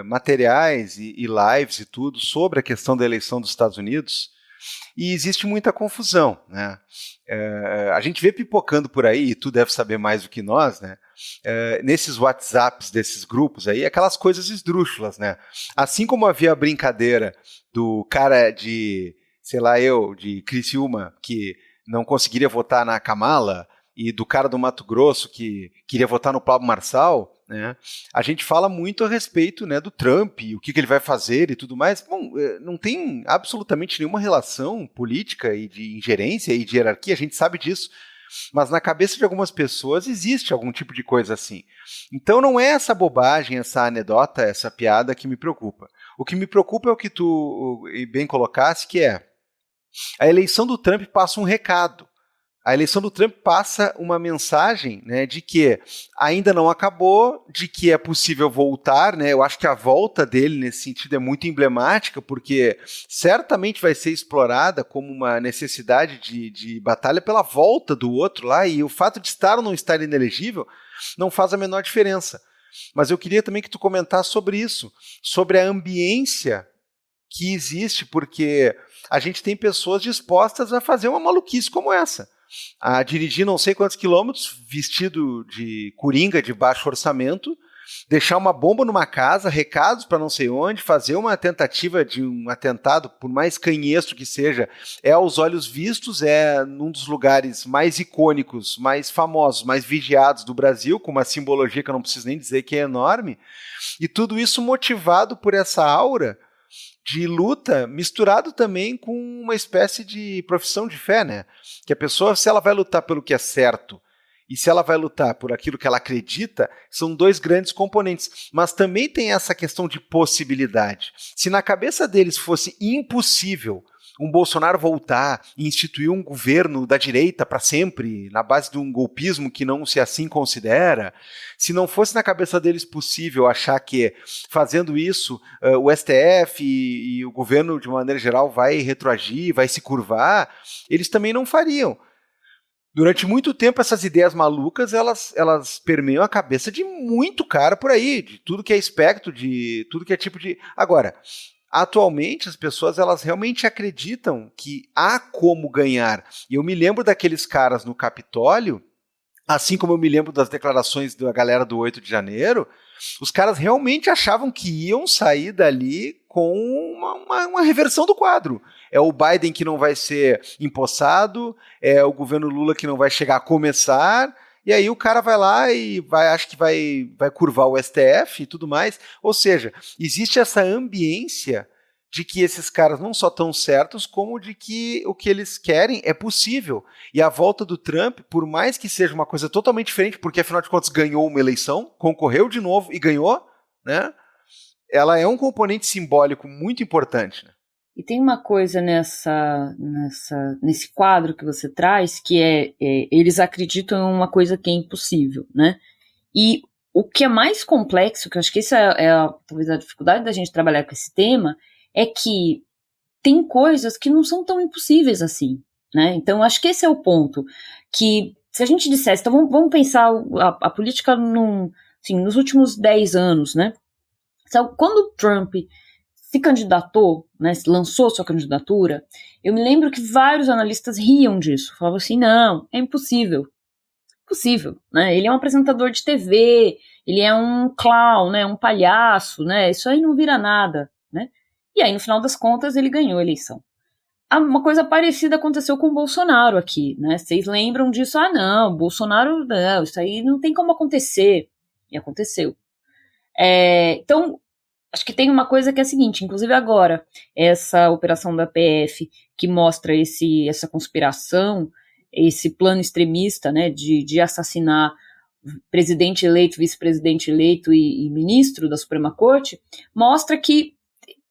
S2: materiais e lives e tudo sobre a questão da eleição dos Estados Unidos, e existe muita confusão, né? A gente vê pipocando por aí, e tu deve saber mais do que nós, né? Nesses WhatsApps desses grupos aí, aquelas coisas esdrúxulas, né? Assim como havia a brincadeira do cara de, sei lá de Criciúma, que não conseguiria votar na Kamala, e do cara do Mato Grosso que queria votar no Pablo Marçal, né? A gente fala muito a respeito, né, do Trump, o que ele vai fazer e tudo mais. Bom, não tem absolutamente nenhuma relação política e de ingerência e de hierarquia, a gente sabe disso, mas na cabeça de algumas pessoas existe algum tipo de coisa assim. Então não é essa bobagem, essa anedota, essa piada que me preocupa. O que me preocupa é o que tu bem colocasse, que é a eleição do Trump passa um recado. A eleição do Trump passa uma mensagem, né, de que ainda não acabou, de que é possível voltar, né? Eu acho que a volta dele nesse sentido é muito emblemática, porque certamente vai ser explorada como uma necessidade de batalha pela volta do outro lá, e o fato de estar ou não estar inelegível não faz a menor diferença. Mas eu queria também que tu comentasse sobre isso, sobre a ambiência que existe, porque a gente tem pessoas dispostas a fazer uma maluquice como essa. A dirigir não sei quantos quilômetros, vestido de coringa de baixo orçamento, deixar uma bomba numa casa, recados para não sei onde, fazer uma tentativa de um atentado, por mais canhestro que seja, é aos olhos vistos, é num dos lugares mais icônicos, mais famosos, mais vigiados do Brasil, com uma simbologia que eu não preciso nem dizer que é enorme, e tudo isso motivado por essa aura de luta, misturado também com uma espécie de profissão de fé, né? Que a pessoa, se ela vai lutar pelo que é certo e se ela vai lutar por aquilo que ela acredita, são dois grandes componentes. Mas também tem essa questão de possibilidade. Se na cabeça deles fosse impossível um Bolsonaro voltar e instituir um governo da direita para sempre, na base de um golpismo que não se assim considera, se não fosse na cabeça deles possível achar que fazendo isso o STF e o governo de maneira geral vai retroagir, vai se curvar, eles também não fariam. Durante muito tempo essas ideias malucas elas permeiam a cabeça de muito cara por aí, de tudo que é espectro, de tudo que é tipo de... Agora, atualmente, as pessoas elas realmente acreditam que há como ganhar. E eu me lembro daqueles caras no Capitólio assim como eu me lembro das declarações da galera do 8 de janeiro, os caras realmente achavam que iam sair dali com uma reversão do quadro. É o Biden que não vai ser empossado, é o governo Lula que não vai chegar a começar, e aí o cara vai lá e acho que vai curvar o STF e tudo mais. Ou seja, existe essa ambiência de que esses caras não só estão certos, como de que o que eles querem é possível. E a volta do Trump, por mais que seja uma coisa totalmente diferente, porque afinal de contas ganhou uma eleição, concorreu de novo e ganhou, né? Ela é um componente simbólico muito importante, né?
S4: E tem uma coisa nesse quadro que você traz, que eles acreditam em uma coisa que é impossível, né? E o que é mais complexo, que eu acho que isso talvez a dificuldade da gente trabalhar com esse tema, é que tem coisas que não são tão impossíveis assim, né? Então, acho que esse é o ponto, que se a gente dissesse, então vamos pensar a política nos últimos 10 anos, né? Quando o Trump se candidatou, né, lançou sua candidatura, eu me lembro que vários analistas riam disso, falavam assim, não, é impossível, né? Ele é um apresentador de TV, ele é um clown, né, um palhaço, né? Isso aí não vira nada, né? E aí, no final das contas, ele ganhou a eleição. Uma coisa parecida aconteceu com o Bolsonaro aqui, né? Vocês lembram disso? Ah, não, Bolsonaro, não, isso aí não tem como acontecer. E aconteceu. Então, acho que tem uma coisa que é a seguinte, inclusive agora, essa operação da PF que mostra essa conspiração, esse plano extremista, né, de assassinar presidente eleito, vice-presidente eleito e ministro da Suprema Corte, mostra que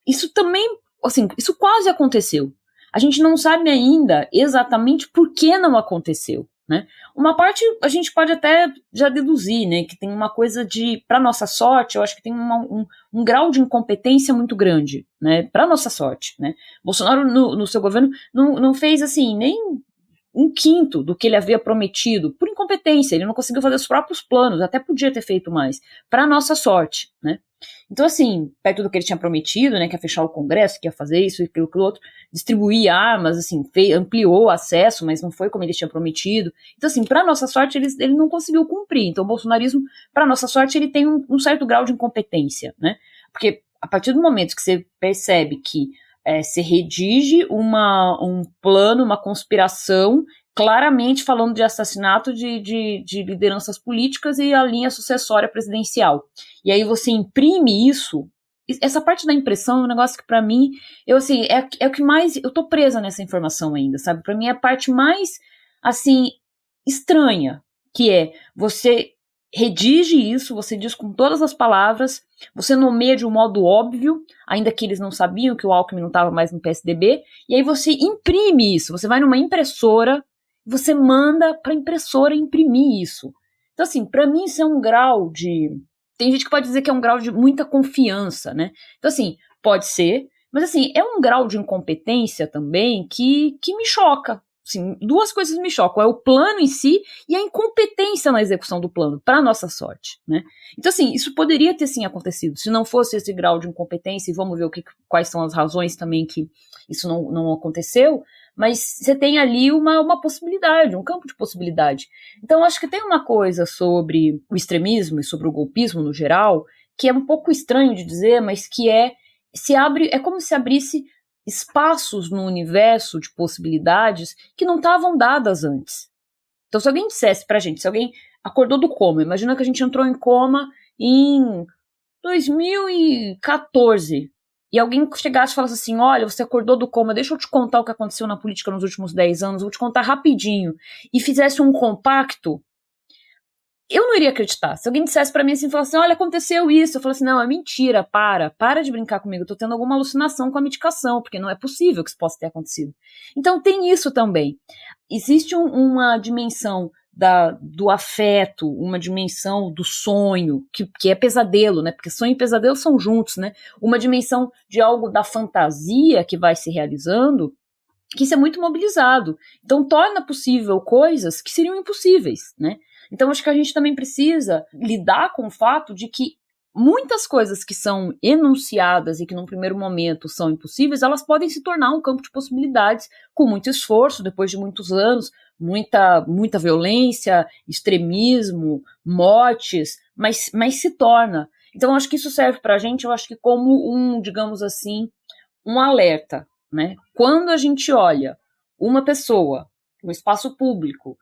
S4: isso também, assim, isso quase aconteceu. A gente não sabe ainda exatamente por que não aconteceu, né? Uma parte a gente pode até já deduzir, né, que tem uma coisa para nossa sorte, eu acho que tem um grau de incompetência muito grande, né, para nossa sorte, né? Bolsonaro no seu governo não fez assim nem 1/5 do que ele havia prometido, por incompetência, ele não conseguiu fazer os próprios planos, até podia ter feito mais, para nossa sorte, né? Então, assim, perto do que ele tinha prometido, né, que ia fechar o Congresso, que ia fazer isso e aquilo outro, distribuir armas, assim, ampliou o acesso, mas não foi como ele tinha prometido. Então, assim, para nossa sorte, ele não conseguiu cumprir. Então, o bolsonarismo, para nossa sorte, ele tem um certo grau de incompetência, né? Porque a partir do momento que você percebe que se redige um plano, uma conspiração, claramente falando de assassinato de lideranças políticas e a linha sucessória presidencial. E aí você imprime isso, essa parte da impressão é um negócio que pra mim, assim, é o que mais, eu tô presa nessa informação ainda, sabe? Pra mim é a parte mais, assim, estranha, que é você redige isso, você diz com todas as palavras, você nomeia de um modo óbvio, ainda que eles não sabiam que o Alckmin não estava mais no PSDB, e aí você imprime isso, você vai numa impressora, você manda para a impressora imprimir isso. Então, assim, para mim isso é um grau de... Tem gente que pode dizer que é um grau de muita confiança, né? Então, assim, pode ser, mas, assim, é um grau de incompetência também que me choca. Assim, duas coisas me chocam, é o plano em si e a incompetência na execução do plano, para nossa sorte, né? Então, assim, isso poderia ter sim acontecido, se não fosse esse grau de incompetência, e vamos ver quais são as razões também que isso não aconteceu, mas você tem ali uma possibilidade, um campo de possibilidade. Então, acho que tem uma coisa sobre o extremismo e sobre o golpismo no geral, que é um pouco estranho de dizer, mas que é como se abrisse espaços no universo de possibilidades que não estavam dadas antes. Então, se alguém dissesse pra gente, se alguém acordou do coma, imagina que a gente entrou em coma em 2014, e alguém chegasse e falasse assim, olha, você acordou do coma, deixa eu te contar o que aconteceu na política nos últimos 10 anos, vou te contar rapidinho, e fizesse um compacto, eu não iria acreditar. Se alguém dissesse pra mim assim, falasse assim, olha, aconteceu isso, eu falasse assim, não, é mentira, para de brincar comigo, eu tô tendo alguma alucinação com a medicação, porque não é possível que isso possa ter acontecido. Então tem isso também. Existe uma dimensão do afeto, uma dimensão do sonho, que é pesadelo, né, porque sonho e pesadelo são juntos, né, uma dimensão de algo da fantasia que vai se realizando, que isso é muito mobilizado. Então torna possível coisas que seriam impossíveis, né. Então, acho que a gente também precisa lidar com o fato de que muitas coisas que são enunciadas e que num primeiro momento são impossíveis, elas podem se tornar um campo de possibilidades com muito esforço, depois de muitos anos, muita violência, extremismo, mortes, mas se torna. Então, eu acho que isso serve para a gente, eu acho que como digamos assim, um alerta, né? Quando a gente olha uma pessoa no espaço público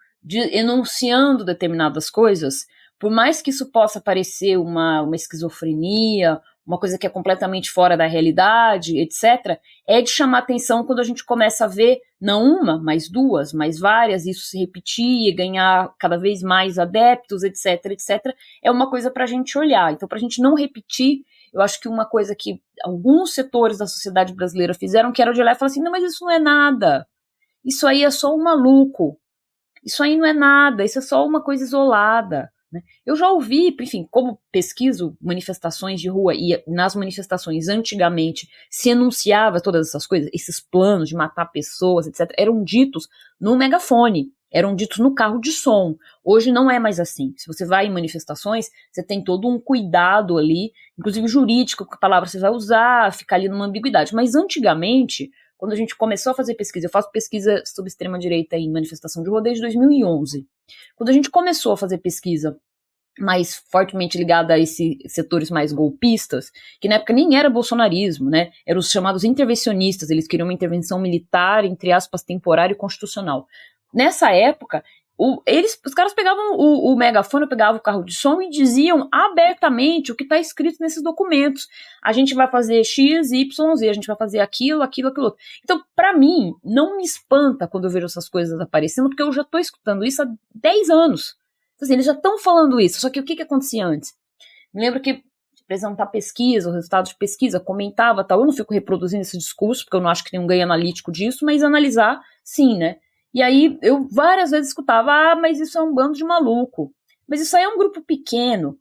S4: enunciando determinadas coisas, por mais que isso possa parecer uma esquizofrenia, uma coisa que é completamente fora da realidade, etc., é de chamar atenção quando a gente começa a ver, não uma, mas duas, mas várias, isso se repetir e ganhar cada vez mais adeptos, etc., etc., é uma coisa para a gente olhar. Então, para a gente não repetir, eu acho que uma coisa que alguns setores da sociedade brasileira fizeram, que era de olhar e falar assim, não, mas isso não é nada, isso aí é só um maluco, isso aí não é nada, isso é só uma coisa isolada. Eu já ouvi, enfim, como pesquiso manifestações de rua, e nas manifestações antigamente se enunciava todas essas coisas, esses planos de matar pessoas, etc., eram ditos no megafone, eram ditos no carro de som. Hoje não é mais assim. Se você vai em manifestações, você tem todo um cuidado ali, inclusive jurídico, que palavra você vai usar, fica ali numa ambiguidade. Mas antigamente, quando a gente começou a fazer pesquisa, eu faço pesquisa sobre extrema-direita em manifestação de rua desde 2011. Quando a gente começou a fazer pesquisa mais fortemente ligada a esses setores mais golpistas, que na época nem era bolsonarismo, né? Eram os chamados intervencionistas, eles queriam uma intervenção militar, entre aspas, temporária e constitucional. Nessa época, os caras pegavam o megafone, pegavam o carro de som e diziam abertamente o que está escrito nesses documentos. A gente vai fazer X, Y, Z, a gente vai fazer aquilo, outro. Então, para mim, não me espanta quando eu vejo essas coisas aparecendo, porque eu já estou escutando isso há 10 anos. Então, assim, eles já estão falando isso, só que o que acontecia antes? Me lembro que apresentar pesquisa, os resultados de pesquisa, comentava tal, eu não fico reproduzindo esse discurso, porque eu não acho que tem um ganho analítico disso, mas analisar, sim, né? E aí eu várias vezes escutava, mas isso é um bando de maluco, mas isso aí é um grupo pequeno.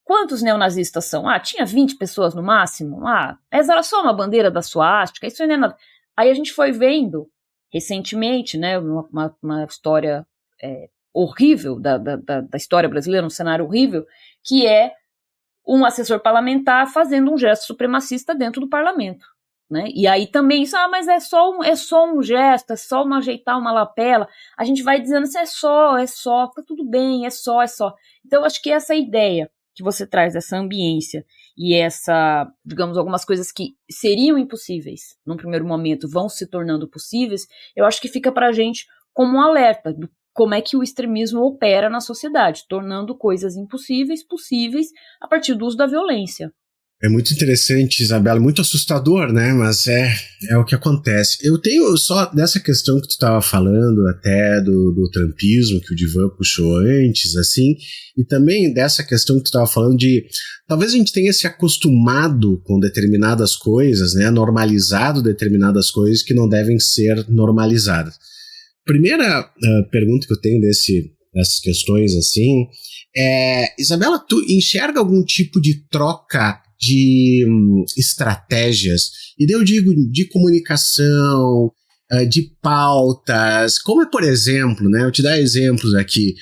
S4: Quantos neonazistas são? Tinha 20 pessoas no máximo? Essa era só uma bandeira da suástica, isso não é nada. Aí a gente foi vendo, recentemente, né, uma história horrível da história brasileira, um cenário horrível, que é um assessor parlamentar fazendo um gesto supremacista dentro do parlamento. Né? E aí também isso, mas é só um gesto, é só ajeitar uma lapela. A gente vai dizendo assim, é só, tá tudo bem, é só. Então eu acho que essa ideia que você traz, essa ambiência e essa, digamos, algumas coisas que seriam impossíveis num primeiro momento vão se tornando possíveis, eu acho que fica pra gente como um alerta do como é que o extremismo opera na sociedade, tornando coisas impossíveis possíveis a partir do uso da violência.
S1: É muito interessante, Isabela, muito assustador, né? Mas é o que acontece. Eu tenho só dessa questão que tu estava falando, até do trumpismo, que o Divan puxou antes, assim, e também dessa questão que tu estava falando de talvez a gente tenha se acostumado com determinadas coisas, né? Normalizado determinadas coisas que não devem ser normalizadas. Primeira pergunta que eu tenho dessas questões, assim, Isabela, tu enxerga algum tipo de troca de estratégias, e daí eu digo de comunicação, de pautas, como por exemplo, né, eu te dar exemplos aqui,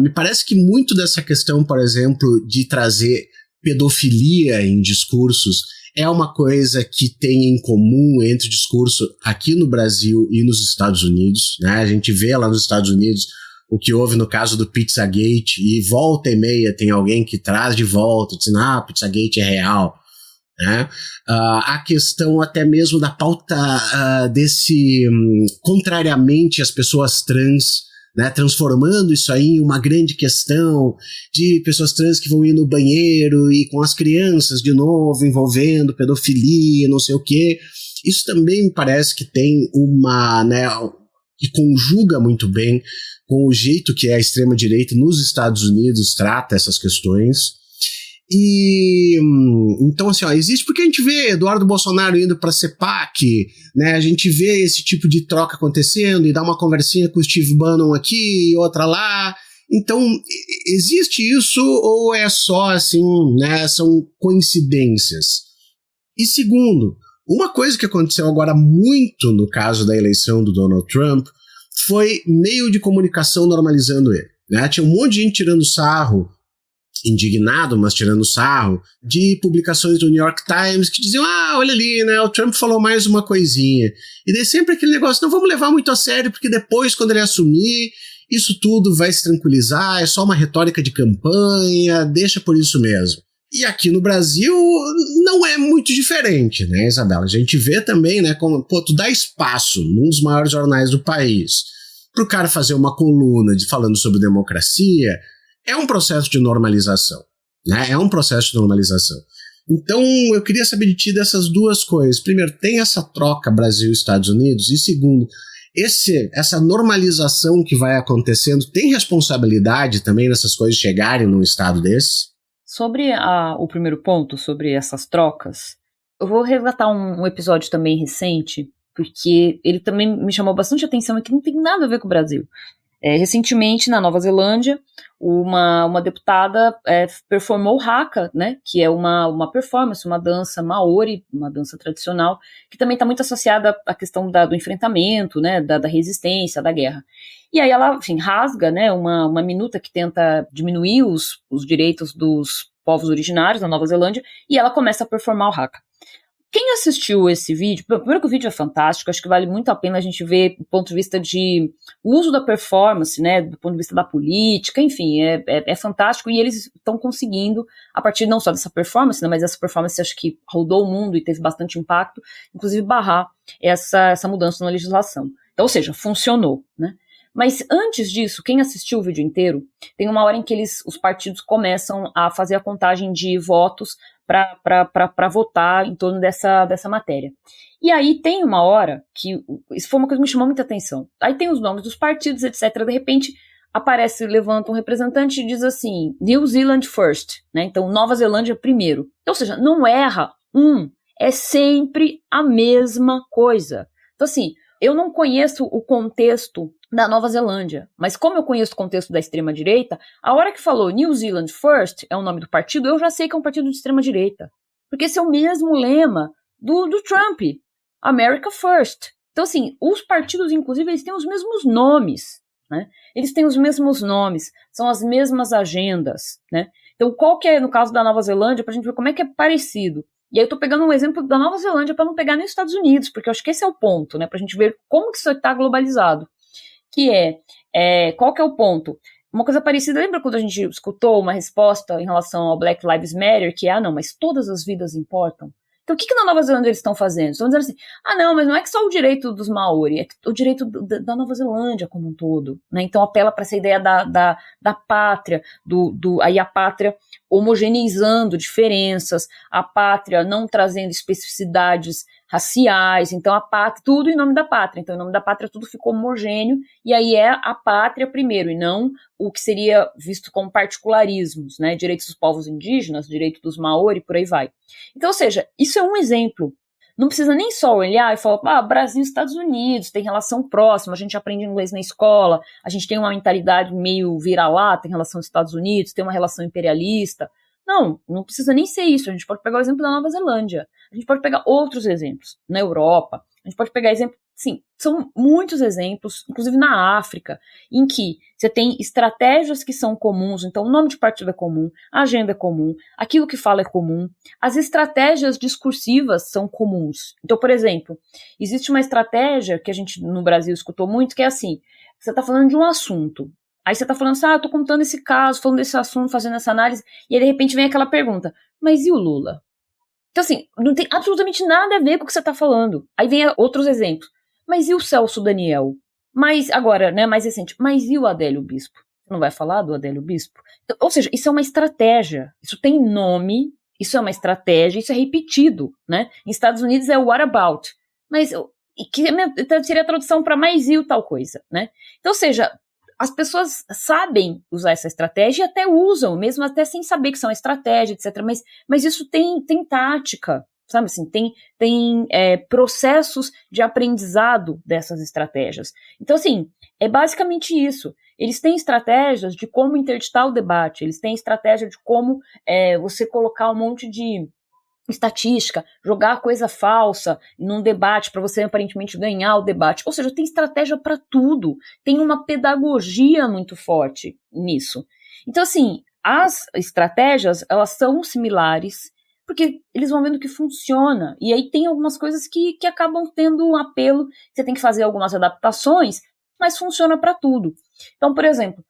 S1: me parece que muito dessa questão, por exemplo, de trazer pedofilia em discursos é uma coisa que tem em comum entre o discurso aqui no Brasil e nos Estados Unidos, né? A gente vê lá nos Estados Unidos o que houve no caso do Pizzagate, e volta e meia tem alguém que traz de volta, dizendo, Pizzagate é real, né? A questão até mesmo da pauta contrariamente às pessoas trans, né, transformando isso aí em uma grande questão de pessoas trans que vão ir no banheiro e com as crianças de novo envolvendo pedofilia, não sei o quê. Isso também me parece que tem né, que conjuga muito bem com o jeito que a extrema-direita nos Estados Unidos trata essas questões. E então assim, existe porque a gente vê Eduardo Bolsonaro indo para a CEPAC, né? A gente vê esse tipo de troca acontecendo e dá uma conversinha com o Steve Bannon aqui e outra lá. Então, existe isso ou é só assim, né? São coincidências? E segundo, uma coisa que aconteceu agora muito no caso da eleição do Donald Trump foi meio de comunicação normalizando ele, né? Tinha um monte de gente tirando sarro indignado, mas tirando sarro, de publicações do New York Times que diziam, olha ali, né, o Trump falou mais uma coisinha. E daí sempre aquele negócio, não vamos levar muito a sério, porque depois, quando ele assumir, isso tudo vai se tranquilizar, é só uma retórica de campanha, deixa por isso mesmo. E aqui no Brasil não é muito diferente, né, Isabela? A gente vê também, né, como, tu dá espaço num dos maiores jornais do país pro cara fazer uma coluna falando sobre democracia, é um processo de normalização, né? É um processo de normalização. Então, eu queria saber de ti dessas duas coisas. Primeiro, tem essa troca Brasil e Estados Unidos? E segundo, essa normalização que vai acontecendo, tem responsabilidade também nessas coisas chegarem num estado desse?
S4: Sobre o primeiro ponto, sobre essas trocas, eu vou relatar um episódio também recente, porque ele também me chamou bastante atenção e que não tem nada a ver com o Brasil. Recentemente, na Nova Zelândia, uma deputada performou o haka, né, que é uma performance, uma dança maori, uma dança tradicional, que também está muito associada à questão do enfrentamento, né, da resistência, da guerra. E aí ela, enfim, rasga, né, uma minuta que tenta diminuir os direitos dos povos originários da Nova Zelândia, e ela começa a performar o haka. Quem assistiu esse vídeo, primeiro que o vídeo é fantástico, acho que vale muito a pena a gente ver do ponto de vista de uso da performance, né, do ponto de vista da política, enfim, é fantástico, e eles estão conseguindo, a partir não só dessa performance, né, mas essa performance acho que rodou o mundo e teve bastante impacto, inclusive barrar essa mudança na legislação. Então, ou seja, funcionou, né. Mas antes disso, quem assistiu o vídeo inteiro, tem uma hora em que os partidos começam a fazer a contagem de votos para votar em torno dessa matéria. E aí tem uma hora que, isso foi uma coisa que me chamou muita atenção, aí tem os nomes dos partidos, etc, de repente levanta um representante e diz assim, New Zealand first, né, então Nova Zelândia primeiro, ou seja, não erra é sempre a mesma coisa. Então assim, eu não conheço o contexto da Nova Zelândia, mas como eu conheço o contexto da extrema-direita, a hora que falou New Zealand First, é o nome do partido, eu já sei que é um partido de extrema-direita. Porque esse é o mesmo lema do Trump, America First. Então, assim, os partidos, inclusive, eles têm os mesmos nomes, né? Eles têm os mesmos nomes, são as mesmas agendas, né? Então, qual que é, no caso da Nova Zelândia, pra gente ver como é que é parecido. E aí eu tô pegando um exemplo da Nova Zelândia para não pegar nem os Estados Unidos, porque eu acho que esse é o ponto, né? Pra gente ver como que isso está globalizado. Que qual que é o ponto? Uma coisa parecida, lembra quando a gente escutou uma resposta em relação ao Black Lives Matter, que não, mas todas as vidas importam? Então o que na Nova Zelândia eles estão fazendo? Estão dizendo assim, não, mas não é que só o direito dos Maori, é o direito da Nova Zelândia como um todo, né? Então apela para essa ideia da pátria, aí a pátria homogeneizando diferenças, a pátria não trazendo especificidades raciais, então a pátria, tudo em nome da pátria, então em nome da pátria tudo ficou homogêneo, e aí é a pátria primeiro, e não o que seria visto como particularismos, né, direitos dos povos indígenas, direito dos Maori, por aí vai. Então, ou seja, isso é um exemplo. Não precisa nem só olhar e falar, Brasil e Estados Unidos, tem relação próxima, a gente aprende inglês na escola, a gente tem uma mentalidade meio vira-lata em relação aos Estados Unidos, tem uma relação imperialista. Não precisa nem ser isso, a gente pode pegar o exemplo da Nova Zelândia, a gente pode pegar outros exemplos na Europa, a gente pode pegar exemplos, sim, são muitos exemplos, inclusive na África, em que você tem estratégias que são comuns, então o nome de partido é comum, a agenda é comum, aquilo que fala é comum, as estratégias discursivas são comuns. Então, por exemplo, existe uma estratégia que a gente no Brasil escutou muito, que é assim, você está falando de um assunto, aí você tá falando assim, eu tô contando esse caso, falando desse assunto, fazendo essa análise, e aí de repente vem aquela pergunta, mas e o Lula? Então assim, não tem absolutamente nada a ver com o que você tá falando. Aí vem outros exemplos, mas e o Celso Daniel? Mas agora, né, mais recente, mas e o Adélio Bispo? Você não vai falar do Adélio Bispo? Então, ou seja, isso é uma estratégia, isso tem nome, isso é uma estratégia, isso é repetido, né? Em Estados Unidos é what about, mas que seria a tradução para mais e o tal coisa, né? Então, ou seja, as pessoas sabem usar essa estratégia e até usam, mesmo até sem saber que são estratégia, etc. Mas isso tem tática, sabe assim, tem processos de aprendizado dessas estratégias. Então, assim, é basicamente isso. Eles têm estratégias de como interditar o debate, eles têm estratégia de como você colocar um monte de estatística, jogar coisa falsa num debate para você aparentemente ganhar o debate. Ou seja, tem estratégia para tudo. Tem uma pedagogia muito forte nisso. Então, assim, as estratégias, elas são similares, porque eles vão vendo que funciona, e aí tem algumas coisas que acabam tendo um apelo, você tem que fazer algumas adaptações, mas funciona para tudo. Então, por exemplo,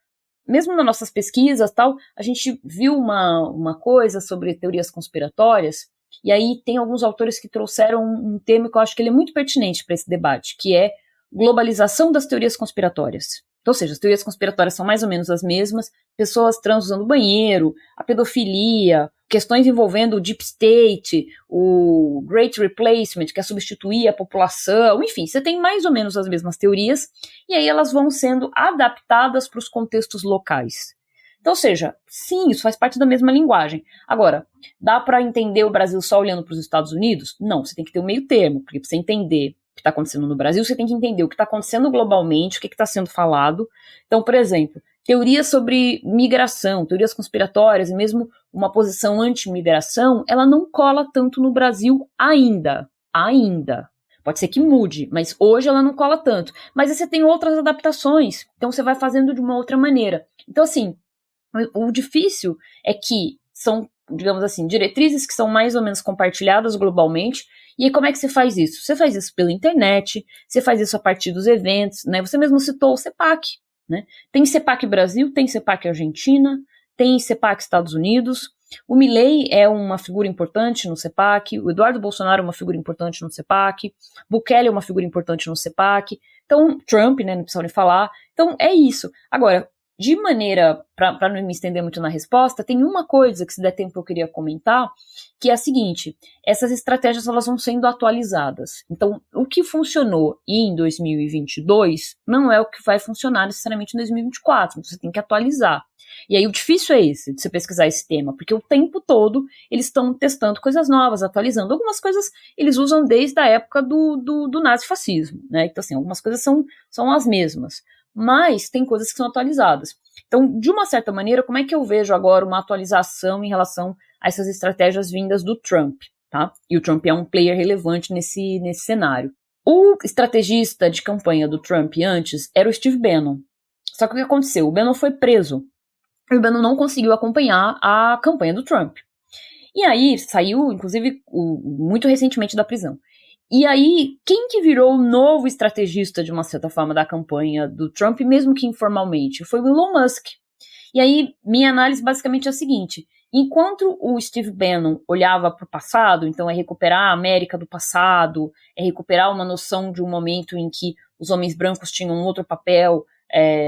S4: mesmo nas nossas pesquisas, tal, a gente viu uma coisa sobre teorias conspiratórias, e aí tem alguns autores que trouxeram um tema que eu acho que ele é muito pertinente para esse debate, que é globalização das teorias conspiratórias. Então, ou seja, as teorias conspiratórias são mais ou menos as mesmas, pessoas trans usando banheiro, a pedofilia, questões envolvendo o deep state, o great replacement, que é substituir a população, enfim, você tem mais ou menos as mesmas teorias, e aí elas vão sendo adaptadas para os contextos locais. Então, ou seja, sim, isso faz parte da mesma linguagem. Agora, dá para entender o Brasil só olhando para os Estados Unidos? Não, você tem que ter um meio termo, porque para você entender o que está acontecendo no Brasil, você tem que entender o que está acontecendo globalmente, o que está sendo falado. Então, por exemplo, teorias sobre migração, teorias conspiratórias e mesmo uma posição anti-migração, ela não cola tanto no Brasil ainda. Pode ser que mude, mas hoje ela não cola tanto. Mas aí você tem outras adaptações, então você vai fazendo de uma outra maneira. Então, assim, o difícil é que são, digamos assim, diretrizes que são mais ou menos compartilhadas globalmente. E aí, como é que você faz isso? Você faz isso pela internet, você faz isso a partir dos eventos, né? Você mesmo citou o CEPAC, né? Tem CEPAC Brasil, tem CEPAC Argentina, tem CEPAC Estados Unidos. O Milei é uma figura importante no CEPAC, o Eduardo Bolsonaro é uma figura importante no CEPAC, Bukele é uma figura importante no CEPAC, então, Trump, né, não precisa nem falar. Então, é isso. Agora, de maneira, para não me estender muito na resposta, tem uma coisa que, se der tempo, eu queria comentar, que é a seguinte: essas estratégias elas vão sendo atualizadas. Então, o que funcionou em 2022 não é o que vai funcionar necessariamente em 2024, então você tem que atualizar. E aí o difícil é esse, de você pesquisar esse tema, porque o tempo todo eles estão testando coisas novas, atualizando. Algumas coisas eles usam desde a época do nazifascismo, né? Então, assim, algumas coisas são as mesmas, mas tem coisas que são atualizadas. Então, de uma certa maneira, como é que eu vejo agora uma atualização em relação a essas estratégias vindas do Trump, tá? E o Trump é um player relevante nesse cenário. O estrategista de campanha do Trump antes era o Steve Bannon. Só que o que aconteceu? O Bannon foi preso. E o Bannon não conseguiu acompanhar a campanha do Trump. E aí, saiu, inclusive, muito recentemente da prisão. E aí, quem que virou o novo estrategista, de uma certa forma, da campanha do Trump, mesmo que informalmente? Foi o Elon Musk. E aí, minha análise basicamente é a seguinte: enquanto o Steve Bannon olhava para o passado, então é recuperar a América do passado, é recuperar uma noção de um momento em que os homens brancos tinham outro papel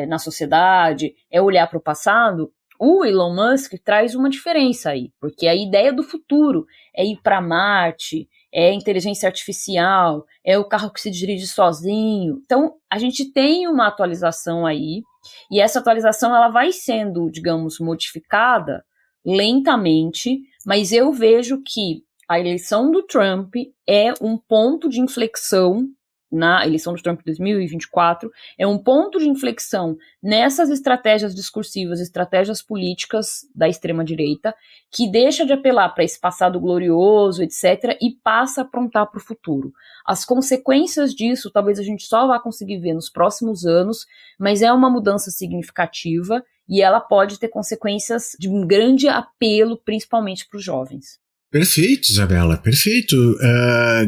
S4: na sociedade, é olhar para o passado, o Elon Musk traz uma diferença aí, porque a ideia do futuro é ir para Marte, é inteligência artificial, é o carro que se dirige sozinho. Então, a gente tem uma atualização aí, e essa atualização ela vai sendo, digamos, modificada lentamente, mas eu vejo que a eleição do Trump é um ponto de inflexão, na eleição do Trump 2024, é um ponto de inflexão nessas estratégias discursivas, estratégias políticas da extrema-direita, que deixa de apelar para esse passado glorioso, etc., e passa a aprontar para o futuro. As consequências disso, talvez a gente só vá conseguir ver nos próximos anos, mas é uma mudança significativa e ela pode ter consequências de um grande apelo, principalmente para os jovens.
S1: Perfeito, Isabela, perfeito.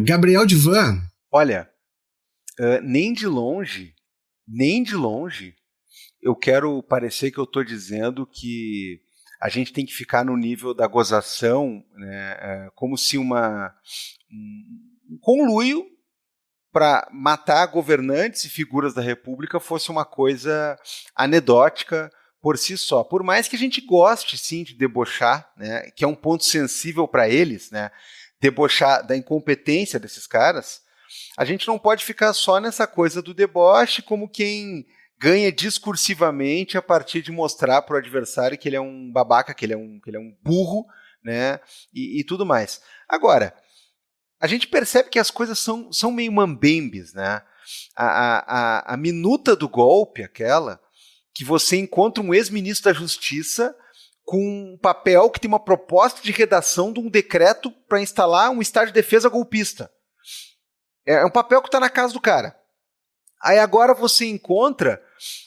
S1: Gabriel Divan.
S2: Olha, nem de longe, eu quero parecer que eu estou dizendo que a gente tem que ficar no nível da gozação, né, como se um conluio para matar governantes e figuras da República fosse uma coisa anedótica por si só. Por mais que a gente goste, sim, de debochar, né, que é um ponto sensível para eles, né, debochar da incompetência desses caras, a gente não pode ficar só nessa coisa do deboche como quem ganha discursivamente a partir de mostrar para o adversário que ele é um babaca, que ele é um burro, né, e tudo mais. Agora, a gente percebe que as coisas são meio mambembes, né? A minuta do golpe, aquela que você encontra um ex-ministro da Justiça com um papel que tem uma proposta de redação de um decreto para instalar um estado de defesa golpista. É um papel que está na casa do cara. Aí agora você encontra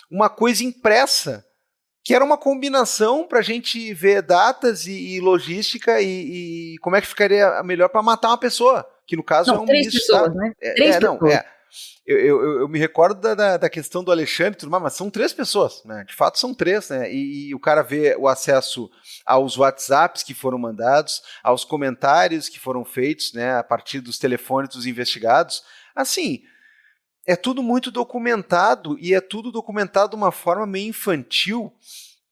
S2: uma coisa impressa que era uma combinação para a gente ver datas e logística e como é que ficaria melhor para matar uma pessoa, que no caso
S4: Não,
S2: é um
S4: 3
S2: ministro,
S4: pessoas,
S2: tá?
S4: né? 3 pessoas.
S2: Eu me recordo da questão do Alexandre e tudo mais, mas são 3 pessoas, né? De fato são 3, né? E o cara vê o acesso aos WhatsApps que foram mandados, aos comentários que foram feitos, né, a partir dos telefones dos investigados. Assim, é tudo muito documentado e é tudo documentado de uma forma meio infantil,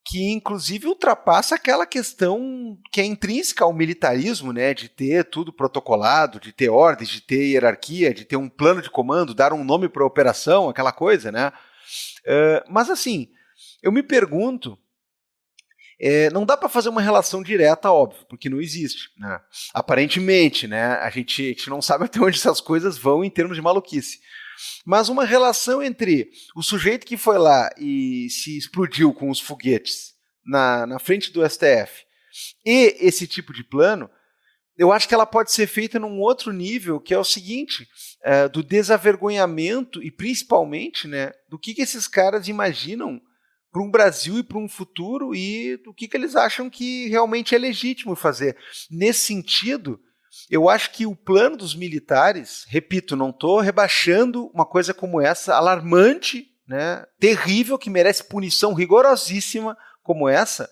S2: que inclusive ultrapassa aquela questão que é intrínseca ao militarismo, né, de ter tudo protocolado, de ter ordens, de ter hierarquia, de ter um plano de comando, dar um nome para a operação, aquela coisa, né? Mas assim, eu me pergunto, não dá para fazer uma relação direta, óbvio, porque não existe, né? Aparentemente, né, a gente não sabe até onde essas coisas vão em termos de maluquice. Mas uma relação entre o sujeito que foi lá e se explodiu com os foguetes na frente do STF e esse tipo de plano, eu acho que ela pode ser feita num outro nível, que é o seguinte, do desavergonhamento e principalmente, né, do que esses caras imaginam para um Brasil e para um futuro e do que eles acham que realmente é legítimo fazer. Nesse sentido, eu acho que o plano dos militares, repito, não estou rebaixando uma coisa como essa, alarmante, né, terrível, que merece punição rigorosíssima como essa,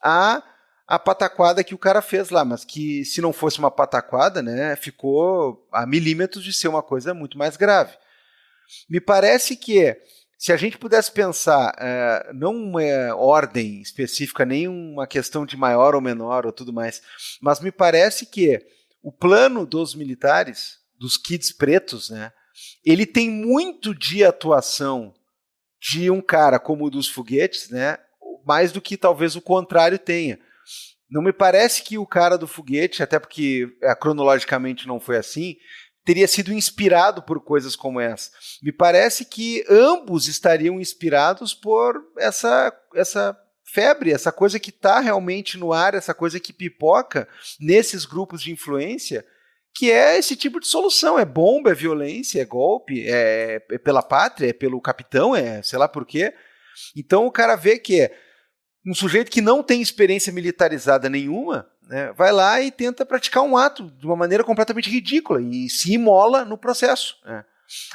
S2: a pataquada que o cara fez lá, mas que se não fosse uma pataquada, né, ficou a milímetros de ser uma coisa muito mais grave. Me parece que se a gente pudesse pensar, não uma ordem específica, nem uma questão de maior ou menor ou tudo mais, mas me parece que o plano dos militares, dos kids pretos, né, ele tem muito de atuação de um cara como o dos foguetes, né, mais do que talvez o contrário tenha. Não me parece que o cara do foguete, até porque cronologicamente não foi assim, teria sido inspirado por coisas como essa. Me parece que ambos estariam inspirados por essa febre, essa coisa que está realmente no ar, essa coisa que pipoca nesses grupos de influência, que é esse tipo de solução. É bomba, é violência, é golpe, é pela pátria, é pelo capitão, é sei lá por quê. Então o cara vê que um sujeito que não tem experiência militarizada nenhuma, né, vai lá e tenta praticar um ato de uma maneira completamente ridícula e se imola no processo, né.